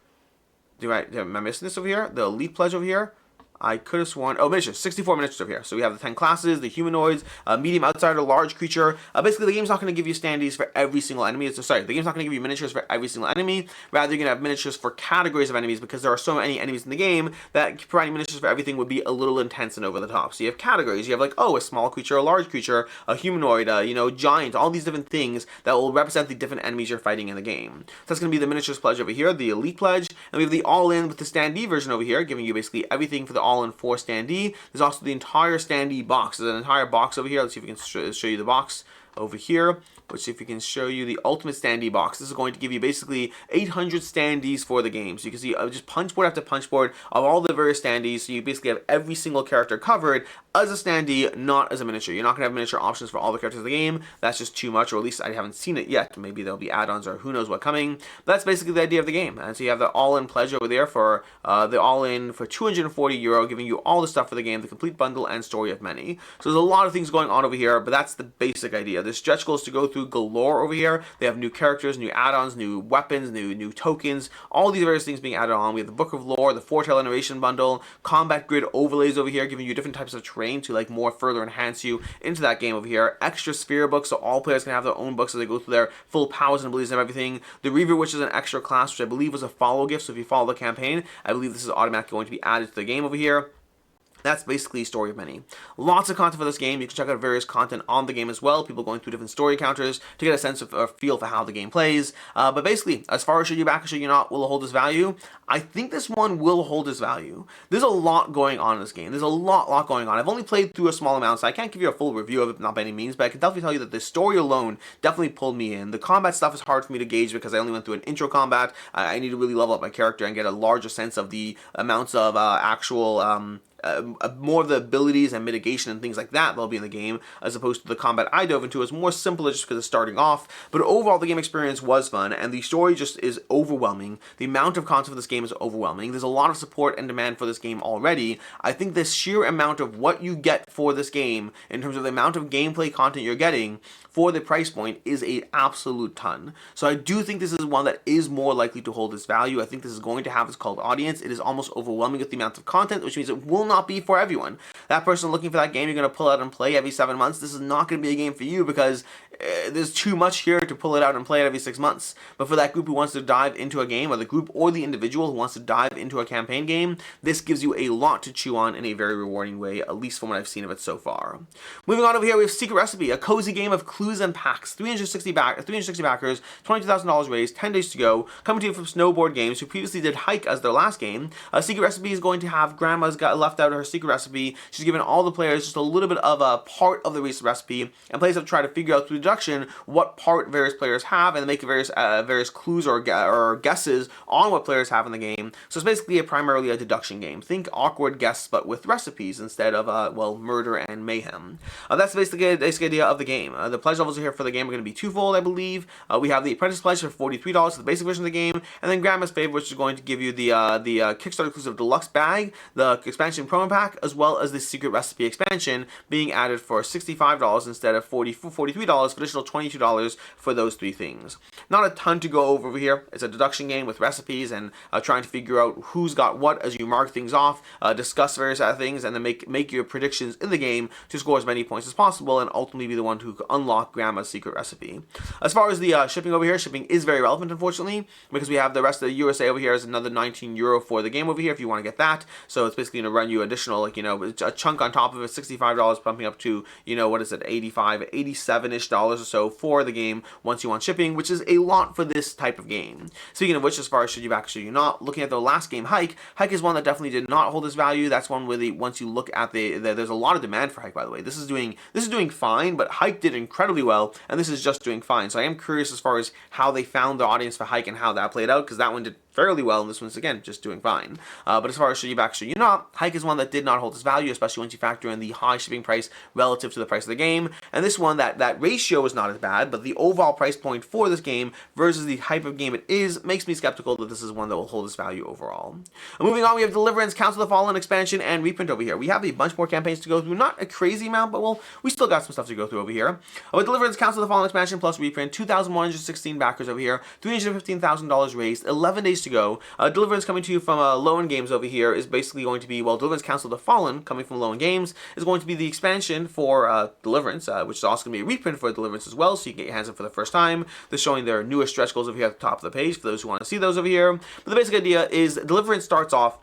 Am I missing this over here? The Elite Pledge over here? I could have sworn, miniatures, 64 miniatures over here. So we have the 10 classes, the humanoids, medium outsider, large creature. Basically, the game's not going to give you standees for every single enemy. The game's not going to give you miniatures for every single enemy. Rather, you're going to have miniatures for categories of enemies because there are so many enemies in the game that providing miniatures for everything would be a little intense and over the top. So you have categories. You have like, a small creature, a large creature, a humanoid, giant, all these different things that will represent the different enemies you're fighting in the game. So that's going to be the miniatures pledge over here, the elite pledge, and we have the all-in with the standee version over here, giving you basically everything for the all-in 4 standee. There's also the entire standee box. There's an entire box over here. Let's see if we can show you the box over here. Let's see if we can show you the ultimate standee box. This is going to give you basically 800 standees for the game. So you can see just punch board after punch board of all the various standees. So you basically have every single character covered as a standee, not as a miniature. You're not going to have miniature options for all the characters of the game. That's just too much, or at least I haven't seen it yet. Maybe there'll be add-ons or who knows what coming. But that's basically the idea of the game. And so you have the all-in pledge over there for the all-in for €240, giving you all the stuff for the game, the complete bundle and Story of Many. So there's a lot of things going on over here, but that's the basic idea. There's stretch goals to go through galore over here. They have new characters, new add-ons, new weapons, new tokens, all these various things being added on. We have the Book of Lore, the Foretell Iteration Bundle, combat grid overlays over here, giving you different types of terrain to like more further enhance you into that game over here. Extra sphere books, so all players can have their own books as they go through their full powers and abilities and everything. The Reaver, which is an extra class, which I believe was a follow gift, so if you follow the campaign, I believe this is automatically going to be added to the game over here. That's basically Story of Many. Lots of content for this game. You can check out various content on the game as well. People going through different story counters to get a sense of a feel for how the game plays. But basically, as far as should you back or should you not, will it hold its value? I think this one will hold its value. There's a lot going on in this game. There's a lot going on. I've only played through a small amount, so I can't give you a full review of it, not by any means, but I can definitely tell you that the story alone definitely pulled me in. The combat stuff is hard for me to gauge because I only went through an intro combat. I need to really level up my character and get a larger sense of the amounts of actual more of the abilities and mitigation and things like that that'll be in the game, as opposed to the combat I dove into is more simpler just because it's starting off. But overall, the game experience was fun, and the story just is overwhelming. The amount of content for this game is overwhelming. There's a lot of support and demand for this game already. I think the sheer amount of what you get for this game, in terms of the amount of gameplay content you're getting for the price point, is an absolute ton. So I do think this is one that is more likely to hold its value. I think this is going to have its cult audience. It is almost overwhelming with the amount of content, which means it will not be for everyone. That person looking for that game you're going to pull out and play every 7 months, this is not going to be a game for you because there's too much here to pull it out and play it every 6 months. But for that group who wants to dive into a game, or the group or the individual who wants to dive into a campaign game, this gives you a lot to chew on in a very rewarding way, at least from what I've seen of it so far. Moving on over here, we have Secret Recipe, a cozy game of clues and packs. 360 backers, $22,000 raised, 10 days to go, coming to you from Snowboard Games, who previously did Hike as their last game. Secret Recipe is going to have Grandma's got left out of her secret recipe. She's given all the players just a little bit of a part of the recipe, and players have to try to figure out through deduction what part various players have, and make various clues or guesses on what players have in the game. So it's basically primarily a deduction game. Think awkward guess, but with recipes instead of murder and mayhem. That's basically the basic idea of the game. The pledge levels here for the game are going to be twofold, I believe. We have the Apprentice Pledge for $43 for the basic version of the game, and then Grandma's Favorite, which is going to give you the Kickstarter exclusive deluxe bag, the expansion promo pack, as well as the Secret Recipe expansion being added for $65 instead of $43 for additional $22 for those three things. Not a ton to go over here. It's a deduction game with recipes and trying to figure out who's got what as you mark things off, discuss various other things, and then make your predictions in the game to score as many points as possible, and ultimately be the one to unlock Grandma's secret recipe. As far as the shipping over here, shipping is very relevant, unfortunately, because we have the rest of the USA over here as another €19 for the game over here if you want to get that. So it's basically going to run you additional, like, a chunk on top of it, $65, pumping up to, what is it, 85, 87-ish dollars or so for the game once you want shipping, which is a lot for this type of game. Speaking of which, as far as should you back, should you not, looking at the last game, Hike is one that definitely did not hold its value. That's one where once you look at there's a lot of demand for Hike, by the way. This is doing fine, but Hike did incredibly well, and this is just doing fine. So I am curious as far as how they found the audience for Hike and how that played out, because that one did fairly well, and this one's, again, just doing fine. But as far as should you back, should you not, Hike is one that did not hold its value, especially once you factor in the high shipping price relative to the price of the game. And this one, that ratio is not as bad, but the overall price point for this game versus the type of game it is makes me skeptical that this is one that will hold its value overall. Moving on, we have Deliverance, Council of the Fallen expansion, and reprint over here. We have a bunch more campaigns to go through, not a crazy amount, but we still got some stuff to go through over here. With Deliverance, Council of the Fallen expansion plus reprint, 2,116 backers over here, $315,000 raised, 11 days to go. Deliverance coming to you from Lowen Games over here is basically going to be, Deliverance Council of the Fallen coming from Lowen Games is going to be the expansion for Deliverance, which is also going to be a reprint for Deliverance as well, so you can get your hands on for the first time. They're showing their newest stretch goals over here at the top of the page for those who want to see those over here. But the basic idea is Deliverance starts off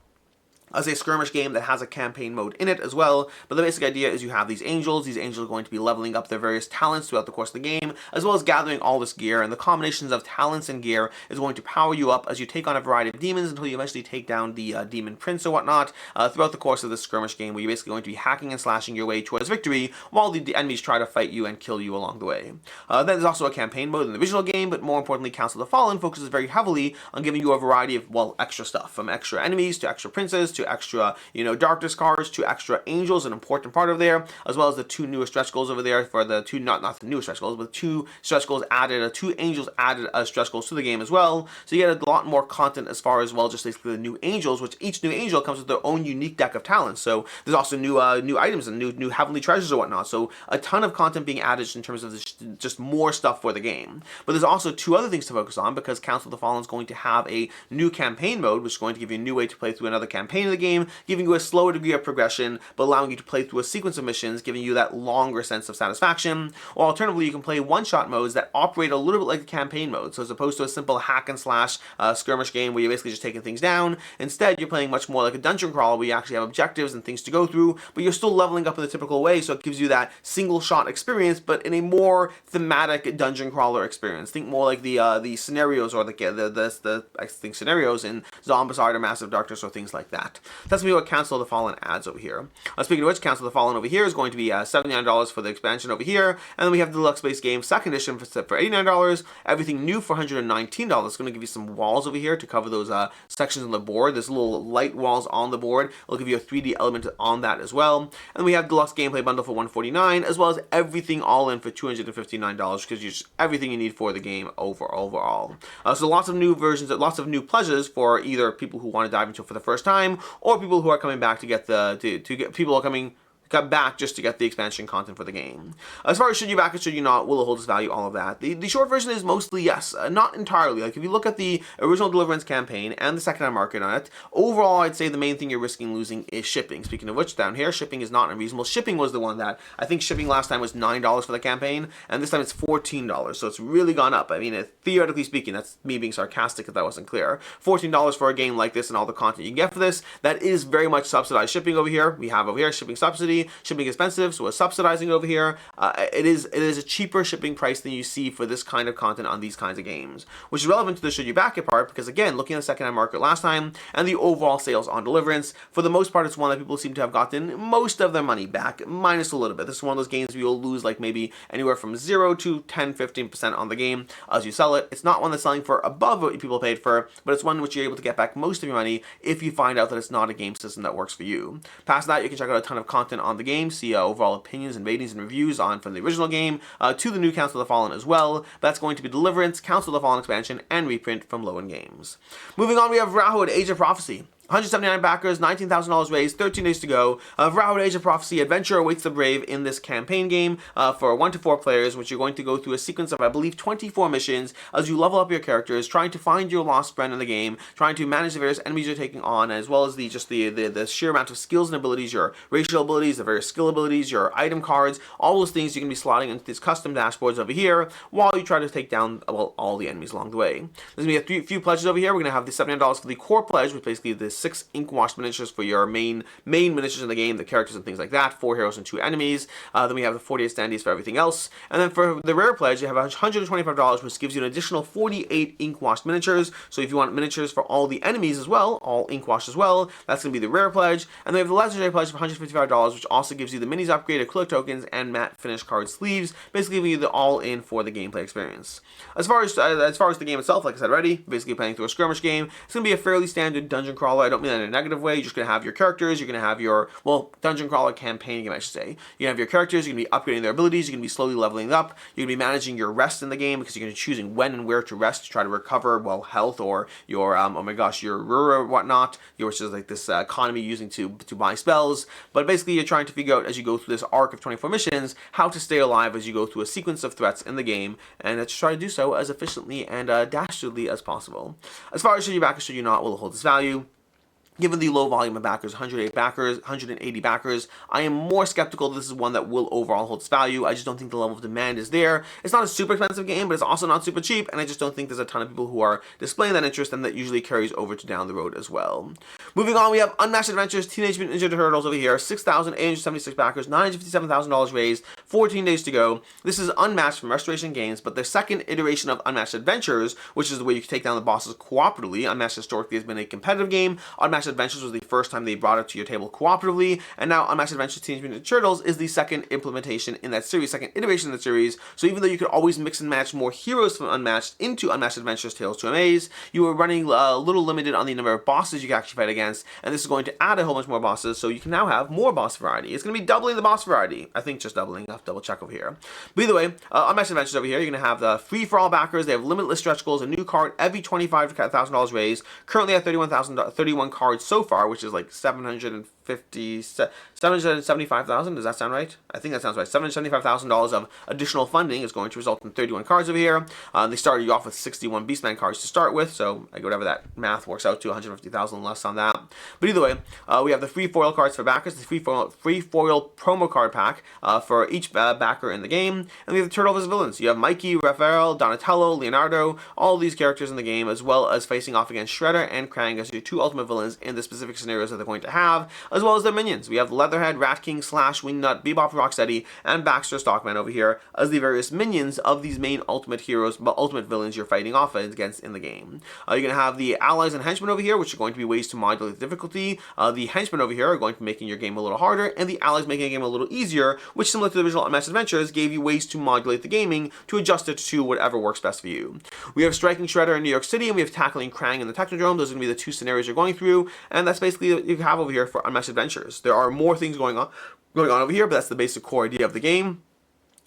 as a skirmish game that has a campaign mode in it as well, but the basic idea is you have these angels are going to be leveling up their various talents throughout the course of the game, as well as gathering all this gear, and the combinations of talents and gear is going to power you up as you take on a variety of demons until you eventually take down the demon prince or whatnot throughout the course of this skirmish game, where you're basically going to be hacking and slashing your way towards victory while the enemies try to fight you and kill you along the way. Then there's also a campaign mode in the original game, but more importantly, Council of the Fallen focuses very heavily on giving you a variety of, extra stuff, from extra enemies to extra princes to extra, darkness cards to extra angels, an important part of there, as well as the two newest stretch goals over there for the two, not the newest stretch goals, but two stretch goals added, two angels added as stretch goals to the game as well. So you get a lot more content as far as, just basically the new angels, which each new angel comes with their own unique deck of talents. So there's also new items and new heavenly treasures or whatnot. So a ton of content being added in terms of just more stuff for the game. But there's also two other things to focus on, because Council of the Fallen is going to have a new campaign mode, which is going to give you a new way to play through another campaign of the game, giving you a slower degree of progression, but allowing you to play through a sequence of missions, giving you that longer sense of satisfaction. Or alternatively, you can play one-shot modes that operate a little bit like a campaign mode. So as opposed to a simple hack and slash skirmish game where you're basically just taking things down, instead you're playing much more like a dungeon crawl where you actually have objectives and things to go through, but you're still leveling up in the typical way, so it gives you that single-shot experience, but in a more thematic dungeon crawler experience. Think more like the scenarios, or I think scenarios in Zombicide or Massive Darkness or things like that. That's me what Council of the Fallen adds over here. Speaking of which, Council of the Fallen over here is going to be $79 for the expansion over here, and then we have the deluxe base game second edition for $89. Everything new for $119. It's going to give you some walls over here to cover those sections on the board. There's little light walls on the board. It'll give you a 3D element on that as well. And we have deluxe gameplay bundle for $149, as well as everything all in for $259, because you just everything you need for the game overall. So lots of new versions, lots of new pleasures for either people who want to dive into it for the first time, or people who are coming back to get people are coming back just to get the expansion content for the game. As far as should you back it, should you not, will it hold its value, all of that. The short version is mostly yes, not entirely. Like if you look at the original Deliverance campaign and the second-hand market on it, overall I'd say the main thing you're risking losing is shipping. Speaking of which, down here, shipping is not unreasonable. Shipping was the one that, I think shipping last time was $9 for the campaign, and this time it's $14, so it's really gone up. I mean, theoretically speaking, that's me being sarcastic if that wasn't clear. $14 for a game like this and all the content you can get for this, that is very much subsidized shipping over here. We have over here shipping subsidy, shipping expensive, so we're subsidizing over here. It is a cheaper shipping price than you see for this kind of content on these kinds of games, which is relevant to the should you back it part, because again, looking at the second-hand market last time and the overall sales on Deliverance, for the most part, it's one that people seem to have gotten most of their money back, minus a little bit. This is one of those games where you'll lose like maybe anywhere from 0 to 10-15% on the game as you sell it. It's not one that's selling for above what people paid for, but it's one in which you're able to get back most of your money if you find out that it's not a game system that works for you. Past that, you can check out a ton of content on the game, see overall opinions and ratings and reviews on from the original game to the new Council of the Fallen as well. That's going to be Deliverance, Council of the Fallen expansion, and reprint from Lowen Games. Moving on, we have Vrahode, Age of Prophecy. 179 backers, $19,000 raised, 13 days to go. Vrahode Age of Prophecy Adventure awaits the brave in this campaign game for 1 to 4 players, which you're going to go through a sequence of, I believe, 24 missions as you level up your characters, trying to find your lost friend in the game, trying to manage the various enemies you're taking on, as well as the sheer amount of skills and abilities, your racial abilities, the various skill abilities, your item cards, all those things you can be slotting into these custom dashboards over here while you try to take down, well, all the enemies along the way. There's going to be a few pledges over here. We're going to have the $79 for the core pledge, which basically the 6 ink wash miniatures for your main miniatures in the game, the characters and things like that, 4 heroes and 2 enemies. Then we have the 48 standees for everything else. And then for the rare pledge, you have $125, which gives you an additional 48 ink wash miniatures. So if you want miniatures for all the enemies as well, all ink wash as well, that's going to be the rare pledge. And then we have the legendary pledge of $155, which also gives you the minis upgrade, acrylic tokens, and matte finish card sleeves, basically giving you the all-in for the gameplay experience. As far as the game itself, like I said already, basically playing through a skirmish game, it's going to be a fairly standard dungeon crawler. I don't mean that in a negative way. You're just going to have your characters, you're going to have your, well, dungeon crawler campaign game, I should say. You're going to have your characters, you're going to be upgrading their abilities, you're going to be slowly leveling up, you're going to be managing your rest in the game because you're going to be choosing when and where to rest to try to recover, well, health or your, oh my gosh, your Rura or whatnot, which is like this economy using to buy spells. But basically you're trying to figure out as you go through this arc of 24 missions, how to stay alive as you go through a sequence of threats in the game, and to try to do so as efficiently and dastardly as possible. As far as should you back or should you not, will it hold its value? Given the low volume of backers, 180 backers, I am more skeptical this is one that will overall hold its value. I just don't think the level of demand is there. It's not a super expensive game, but it's also not super cheap, and I just don't think there's a ton of people who are displaying that interest, and that usually carries over to down the road as well. Moving on, we have Unmatched Adventures, Teenage Mutant Ninja Turtles over here, 6,876 backers, $957,000 raised, 14 days to go. This is Unmatched from Restoration Games, but their second iteration of Unmatched Adventures, which is the way you can take down the bosses cooperatively. Unmatched historically has been a competitive game. Unmatched Adventures was the first time they brought it to your table cooperatively, and now Unmatched Adventures Teenage Mutant Ninja Turtles is the second implementation in that series, second iteration in the series. So even though you could always mix and match more heroes from Unmatched into Unmatched Adventures Tales to Amaze, you were running a little limited on the number of bosses you can actually fight against, and this is going to add a whole bunch more bosses, so you can now have more boss variety. It's going to be doubling the boss variety. I think just doubling. I'll have to double check over here. But either way, Unmatched Adventures over here, you're going to have the free-for-all backers. They have limitless stretch goals, a new card every $25,000 raised. Currently at 31 cards so far, which is like 775,000. Does that sound right? I think that sounds right. $775,000 of additional funding is going to result in 31 cards over here. They started you off with 61 Beastman cards to start with, so whatever that math works out to, 150,000 less on that. But either way, we have the free foil cards for backers, the free foil promo card pack for each backer in the game, and we have the Turtle vs. Villains. You have Mikey, Referral, Donatello, Leonardo, all these characters in the game, as well as facing off against Shredder and Krang as your 2 ultimate villains in the specific scenarios that they're going to have, as well as their minions. We have Leatherhead, Rat King, Slash, Wingnut, Bebop, Rocksteady, and Baxter Stockman over here as the various minions of these main ultimate heroes, ultimate villains you're fighting off against in the game. You're going to have the allies and henchmen over here, which are going to be ways to modulate the difficulty. The henchmen over here are going to be making your game a little harder, and the allies making the game a little easier, which, similar to the original Unmatched Adventures, gave you ways to modulate the gaming to adjust it to whatever works best for you. We have Striking Shredder in New York City, and we have Tackling Krang in the Technodrome. Those are going to be the 2 scenarios you're going through, and that's basically what you have over here for Unmatched Adventures. There are more things going on over here, but that's the basic core idea of the game.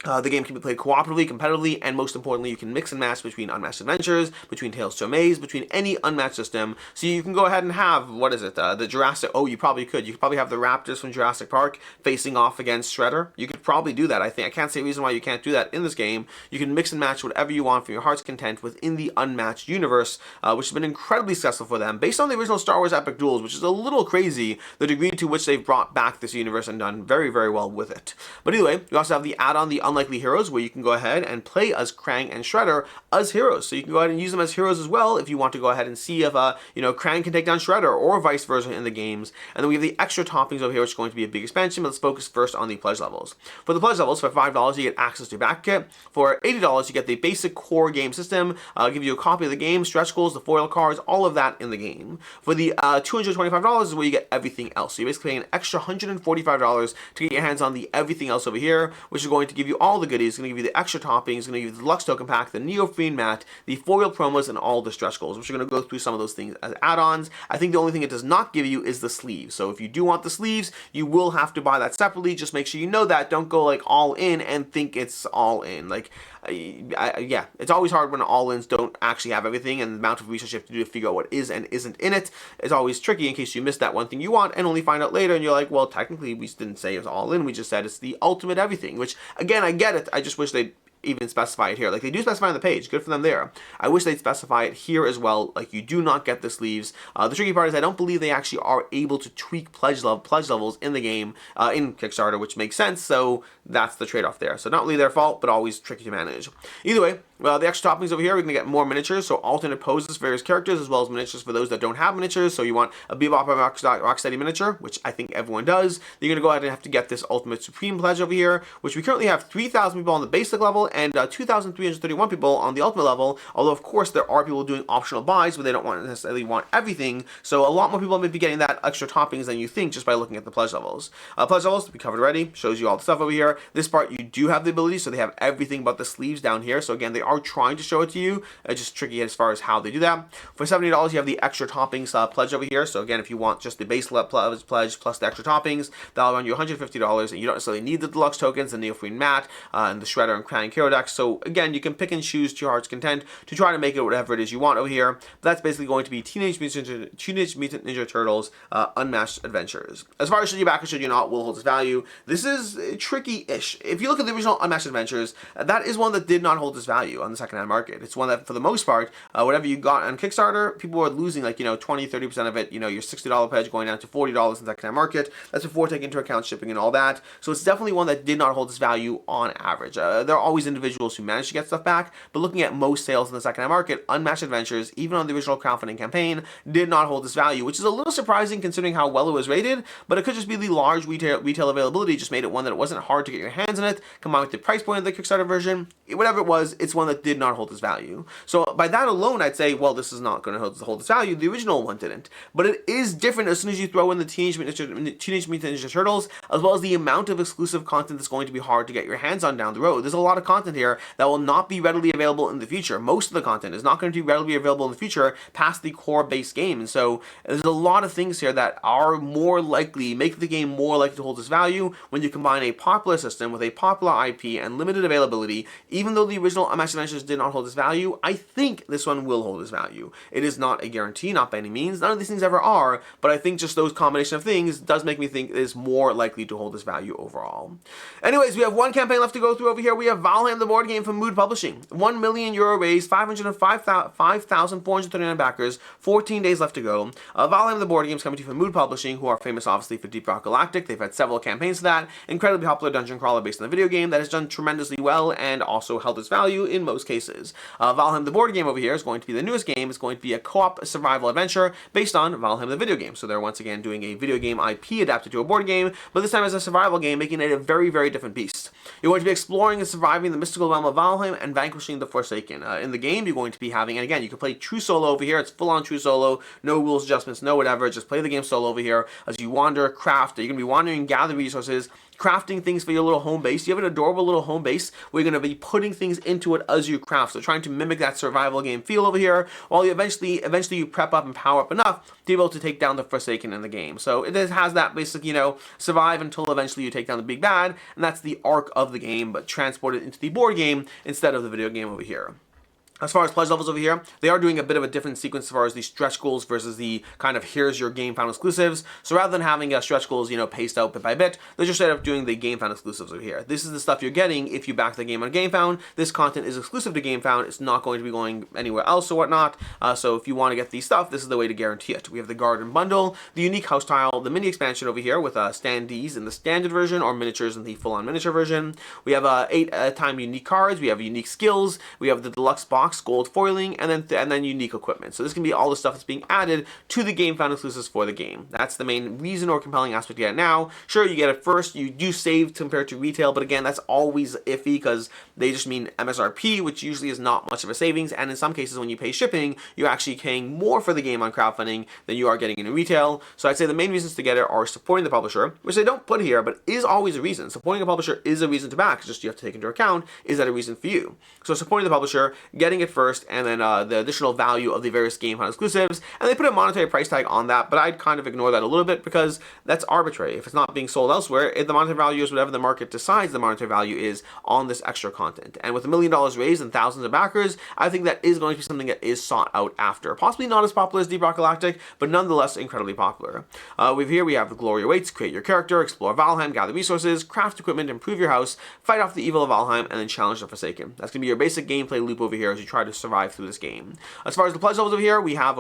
The game can be played cooperatively, competitively, and most importantly, you can mix and match between Unmatched Adventures, between Tales to Amaze, between any Unmatched system. So you can go ahead and have, the Jurassic, you probably could. You could probably have the Raptors from Jurassic Park facing off against Shredder. You could probably do that, I think. I can't see a reason why you can't do that in this game. You can mix and match whatever you want from your heart's content within the Unmatched universe, which has been incredibly successful for them. Based on the original Star Wars Epic Duels, which is a little crazy, the degree to which they've brought back this universe and done very, very well with it. But anyway, you also have the add-on, the Unlikely Heroes, where you can go ahead and play as Krang and Shredder as heroes. So you can go ahead and use them as heroes as well if you want to go ahead and see if Krang can take down Shredder or vice versa in the games. And then we have the extra toppings over here, which is going to be a big expansion, but let's focus first on the pledge levels. For the pledge levels, for $5 you get access to back kit. For $80 you get the basic core game system. I'll give you a copy of the game, stretch goals, the foil cards, all of that in the game. For the $225 is where you get everything else. So you're basically paying an extra $145 to get your hands on the everything else over here, which is going to give you all the goodies. It's going to give you the extra toppings. It's going to give you the deluxe token pack, the neoprene mat, the foil promos, and all the stretch goals. Which are going to go through some of those things as add-ons. I think the only thing it does not give you is the sleeves. So if you do want the sleeves, you will have to buy that separately. Just make sure you know that. Don't go like all in and think it's all in. Like, yeah, it's always hard when all-ins don't actually have everything, and the amount of research you have to do to figure out what is and isn't in it is always tricky in case you miss that one thing you want and only find out later and you're like, well, technically we didn't say it was all in, we just said it's the ultimate everything, which again, I get it. I just wish they'd even specify it here. Like, they do specify on the page. Good for them there. I wish they'd specify it here as well. Like, you do not get the sleeves. The tricky part is I don't believe they actually are able to tweak pledge levels in the game, in Kickstarter, which makes sense. So that's the trade-off there. So not really their fault, but always tricky to manage. Either way, well, the extra toppings over here, we're going to get more miniatures, so alternate poses for various characters, as well as miniatures for those that don't have miniatures. So you want a Bebop or Rocksteady miniature, which I think everyone does. You're going to go ahead and have to get this Ultimate Supreme pledge over here, which we currently have 3,000 people on the basic level and 2,331 people on the ultimate level. Although, of course, there are people doing optional buys, but they don't necessarily want everything. So a lot more people may be getting that extra toppings than you think just by looking at the pledge levels. Pledge levels, we covered already, shows you all the stuff over here. This part, you do have the ability, so they have everything but the sleeves down here. So again, they are trying to show it to you. It's just tricky as far as how they do that. For $70, you have the extra toppings pledge over here. So again, if you want just the base pledge plus the extra toppings, that'll run you $150, and you don't necessarily need the deluxe tokens, the neoprene mat, and the shredder and crying hero deck. So again, you can pick and choose to your heart's content to try to make it whatever it is you want over here. But that's basically going to be Teenage Mutant Ninja Turtles Unmatched Adventures. As far as should you back or should you not will hold its value, this is tricky-ish. If you look at the original Unmatched Adventures, that is one that did not hold its value on the secondhand market. It's one that, for the most part, whatever you got on Kickstarter, people were losing like, 20-30% of it. Your $60 pledge going down to $40 in the secondhand market. That's before taking into account shipping and all that. So it's definitely one that did not hold its value on average. There are always individuals who manage to get stuff back, but looking at most sales in the secondhand market, Unmatched Adventures, even on the original crowdfunding campaign, did not hold its value, which is a little surprising considering how well it was rated, but it could just be the large retail availability just made it one that it wasn't hard to get your hands on it, combined with the price point of the Kickstarter version. Whatever it was, it's one that did not hold its value. So by that alone, I'd say, well, this is not going to hold its value. The original one didn't. But it is different as soon as you throw in the Teenage Mutant Ninja Turtles, as well as the amount of exclusive content that's going to be hard to get your hands on down the road. There's a lot of content here that will not be readily available in the future. Most of the content is not going to be readily available in the future past the core base game. And so there's a lot of things here that are more likely, make the game more likely to hold its value when you combine a popular system with a popular IP and limited availability. Even though the original Unmatched Adventures did not hold its value, I think this one will hold its value. It is not a guarantee, not by any means. None of these things ever are, but I think just those combination of things does make me think it is more likely to hold its value overall. Anyways, we have one campaign left to go through over here. We have Valheim, the board game from Mood Publishing. €1 million raised, 505,439 backers, 14 days left to go. Valheim, the board game is coming to you from Mood Publishing, who are famous obviously for Deep Rock Galactic. They've had several campaigns for that. Incredibly popular dungeon crawler based on the video game that has done tremendously well and also held its value in most cases. Valheim, the board game over here, is going to be the newest game. It's going to be a co-op survival adventure based on Valheim, the video game. So they're once again doing a video game IP adapted to a board game, but this time as a survival game, making it a very, very different beast. You're going to be exploring and surviving the mystical realm of Valheim and vanquishing the Forsaken. In the game, you're going to be having, and again, you can play true solo over here. It's full-on true solo, no rules adjustments, no whatever. Just play the game solo over here as you wander, craft. You're going to be wandering, gather resources, crafting things for your little home base. You have an adorable little home base where you're going to be putting things into it as you craft. So trying to mimic that survival game feel over here, while you eventually you prep up and power up enough to be able to take down the Forsaken in the game. So it has that basic, survive until eventually you take down the big bad, and that's the arc of the game, but transported into the board game instead of the video game over here. As far as pledge levels over here, they are doing a bit of a different sequence as far as the stretch goals versus the kind of here's your game found exclusives. So rather than having stretch goals, paced out bit by bit, they're just straight up doing the game found exclusives over here. This is the stuff you're getting if you back the game on Game Found. This content is exclusive to Game Found. It's not going to be going anywhere else or whatnot. So if you want to get these stuff, this is the way to guarantee it. We have the Garden Bundle, the unique house tile, the mini expansion over here with standees in the standard version or miniatures in the full-on miniature version. We have 8 time unique cards. We have unique skills. We have the deluxe box box, gold foiling, and then unique equipment. So this can be all the stuff that's being added to the game found exclusives for the game. That's the main reason or compelling aspect to get it now. Sure, you get it first, you do save compared to retail, but again, that's always iffy because they just mean MSRP, which usually is not much of a savings, and in some cases when you pay shipping, you're actually paying more for the game on crowdfunding than you are getting in retail. So I'd say the main reasons to get it are supporting the publisher, which they don't put here, but is always a reason. Supporting a publisher is a reason to back, just you have to take into account, is that a reason for you? So supporting the publisher, getting it first, and then the additional value of the various game hunt exclusives, and they put a monetary price tag on that, but I'd kind of ignore that a little bit because that's arbitrary. If it's not being sold elsewhere, the monetary value is whatever the market decides the monetary value is on this extra content. And with $1 million raised and thousands of backers, I think that is going to be something that is sought out after. Possibly not as popular as Deep Rock Galactic, but nonetheless incredibly popular. We have the Glory Awaits, create your character, explore Valheim, gather resources, craft equipment, improve your house, fight off the evil of Valheim, and then challenge the Forsaken. That's going to be your basic gameplay loop over here as you try to survive through this game. As far as the pledge levels over here, we have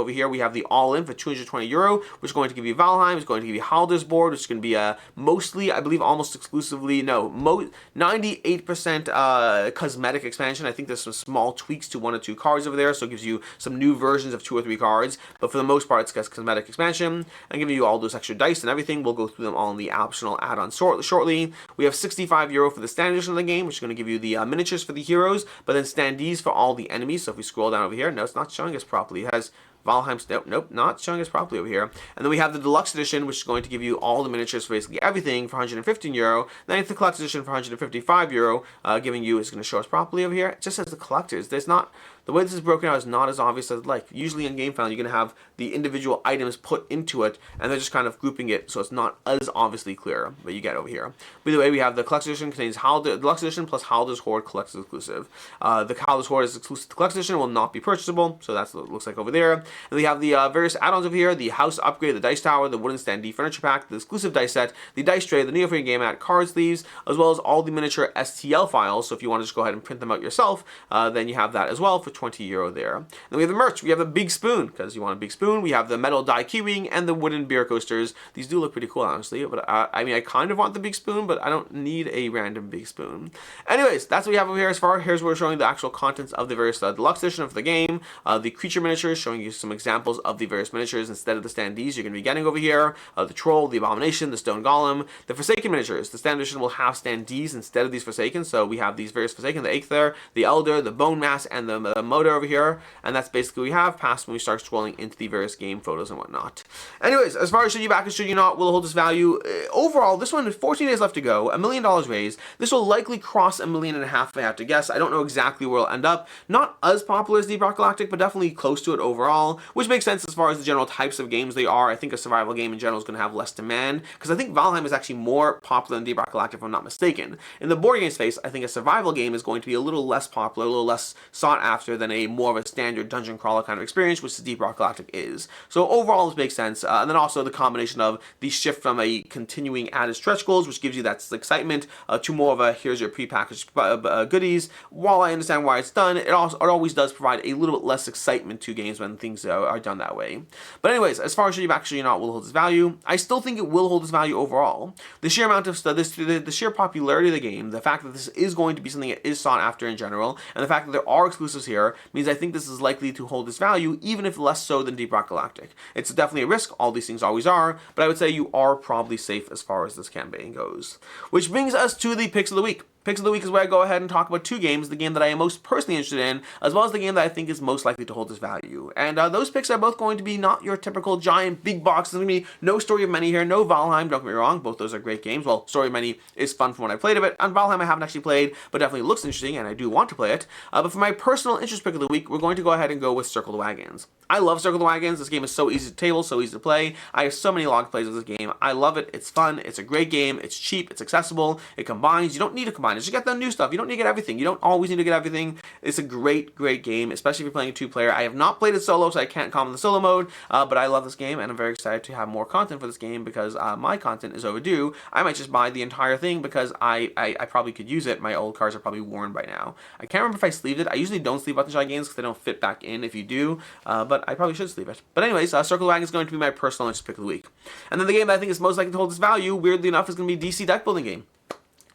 the all-in for €220, which is going to give you Valheim, it's going to give you Halder's board, which is going to be mostly, I believe, almost exclusively, 98% cosmetic expansion. I think there's some small tweaks to 1 or 2 cards over there, so it gives you some new versions of 2 or 3 cards, but for the most part, it's cosmetic expansion, and giving you all those extra dice and everything. We'll go through them all in the optional add-ons shortly. We have €65 for the standard edition of the game, which is going to give you the miniatures for the heroes, but then standees for all the enemies. So if we scroll down over here, no, it's not showing us properly. It has Valheim's, nope, not showing us properly over here. And then we have the deluxe edition, which is going to give you all the miniatures for basically everything for €115. Then it's the collector's edition for €155, giving you, it's going to show us properly over here. It just says the collectors. There's not, the way this is broken out is not as obvious as I'd like. Usually in GameFound, you're going to have the individual items put into it, and they're just kind of grouping it, so it's not as obviously clear, but you get over here. By the way, we have the collector's edition contains Deluxe edition plus Halder's Horde collector's exclusive. The Halder's Horde is exclusive to collector's edition, will not be purchasable, so that's what it looks like over there. And we have the various add-ons over here: the house upgrade, the dice tower, the wooden standee furniture pack, the exclusive dice set, the dice tray, the Neo-Free game mat, card sleeves, as well as all the miniature STL files. So if you want to just go ahead and print them out yourself, then you have that as well for €20 there. Then we have the merch. We have the big spoon, because you want a big spoon. We have the metal die keyring and the wooden beer coasters. These do look pretty cool, honestly, but I mean, I kind of want the big spoon, but I don't need a random big spoon. Anyways, that's what we have over here. Here's where we're showing the actual contents of the various deluxe edition of the game. The creature miniatures, showing you some examples of the various miniatures instead of the standees you're going to be getting over here. The troll, the abomination, the stone golem, the Forsaken miniatures. The standard edition will have standees instead of these Forsaken, so we have these various Forsaken, the Aether, the Elder, the Bone Mass, and the Motor over here, and that's basically what we have past when we start scrolling into the various game photos and whatnot. Anyways, as far as should you back and should you not, will it hold its value? Overall, this one, 14 days left to go, $1 million raised. This will likely cross $1.5 million if I have to guess. I don't know exactly where it'll end up. Not as popular as Deep Rock Galactic, but definitely close to it overall, which makes sense as far as the general types of games they are. I think a survival game in general is going to have less demand, because I think Valheim is actually more popular than Deep Rock Galactic, if I'm not mistaken. In the board game space, I think a survival game is going to be a little less popular, a little less sought after than a more of a standard dungeon crawler kind of experience, which the Deep Rock Galactic is. So overall, this makes sense. And then also the combination of the shift from a continuing added stretch goals, which gives you that excitement, to more of a here's your prepackaged goodies. While I understand why it's done, it always does provide a little bit less excitement to games when things are done that way. But anyways, as far as should you actually not will hold its value, I still think it will hold its value overall. The sheer amount of the sheer popularity of the game, the fact that this is going to be something that is sought after in general, and the fact that there are exclusives here means I think this is likely to hold its value, even if less so than Deep Rock Galactic. It's definitely a risk, all these things always are, but I would say you are probably safe as far as this campaign goes. Which brings us to the picks of the week. Picks of the week is where I go ahead and talk about 2 games, the game that I am most personally interested in, as well as the game that I think is most likely to hold its value. And those picks are both going to be not your typical giant big box. There's going to be no Story of Many here, no Valheim, don't get me wrong, both those are great games. Well, Story of Many is fun from what I played of it, and Valheim I haven't actually played, but definitely looks interesting, and I do want to play it. But for my personal interest pick of the week, we're going to go ahead and go with Circle the Wagons. I love Circle the Wagons. This game is so easy to table, so easy to play. I have so many log plays of this game. I love it. It's fun. It's a great game. It's cheap. It's accessible. It combines. You don't need to combine. Just get the new stuff. You don't need to get everything. You don't always need to get everything. It's a great, great game, especially if you're playing a 2-player. I have not played it solo, so I can't comment on the solo mode, but I love this game, and I'm very excited to have more content for this game because my content is overdue. I might just buy the entire thing because I probably could use it. My old cards are probably worn by now. I can't remember if I sleeved it. I usually don't sleeve Button Shy games because they don't fit back in if you do, but I probably should sleeve it. But anyways, Circle the Wagon is going to be my personal interest pick of the week. And then the game that I think is most likely to hold its value, weirdly enough, is going to be DC deck building game.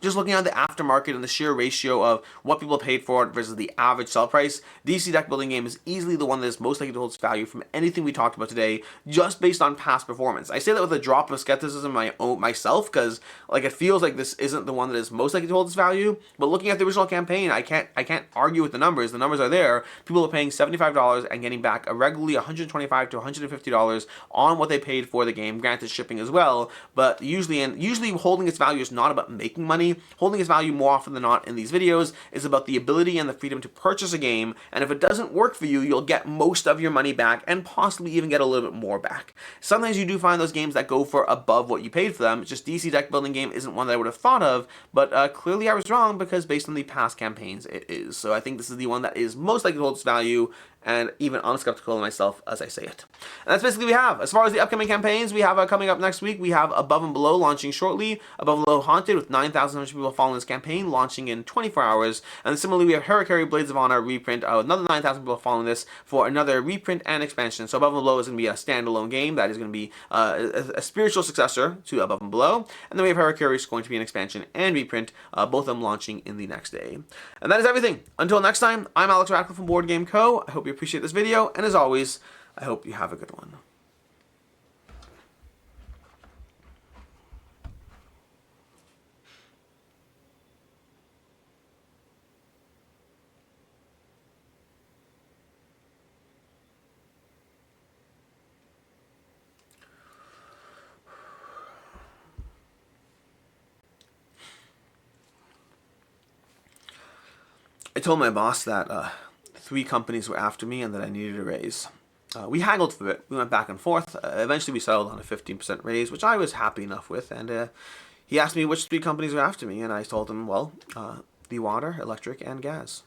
just looking at the aftermarket and the sheer ratio of what people paid for it versus the average sell price, DC deck building game is easily the one that is most likely to hold its value from anything we talked about today, just based on past performance. I say that with a drop of skepticism myself, because like it feels like this isn't the one that is most likely to hold its value. But looking at the original campaign, I can't argue with the numbers. The numbers are there. People are paying $75 and getting back a regularly $125 to $150 on what they paid for the game, granted shipping as well. But usually holding its value is not about making money. Holding its value more often than not in these videos is about the ability and the freedom to purchase a game, and if it doesn't work for you, you'll get most of your money back and possibly even get a little bit more back. Sometimes you do find those games that go for above what you paid for them. It's just DC deck building game isn't one that I would have thought of, but clearly I was wrong, because based on the past campaigns it is. So I think this is the one that is most likely to hold its value, and even I'm skeptical of myself as I say it. And that's basically what we have. As far as the upcoming campaigns, we have coming up next week, we have Above and Below launching shortly. Above and Below Haunted with 9,000 people following this campaign, launching in 24 hours. And similarly, we have Heracari Blades of Honor reprint, another 9,000 people following this for another reprint and expansion. So Above and Below is going to be a standalone game that is going to be a spiritual successor to Above and Below. And then we have Heracari is going to be an expansion and reprint, both of them launching in the next day. And that is everything. Until next time, I'm Alex Radcliffe from Board Game Co. I hope you appreciate this video, and as always, I hope you have a good one. I told my boss that 3 companies were after me and that I needed a raise. We haggled for it. We went back and forth. Eventually we settled on a 15% raise, which I was happy enough with. And he asked me which 3 companies were after me, and I told him, well, the water, electric, and gas.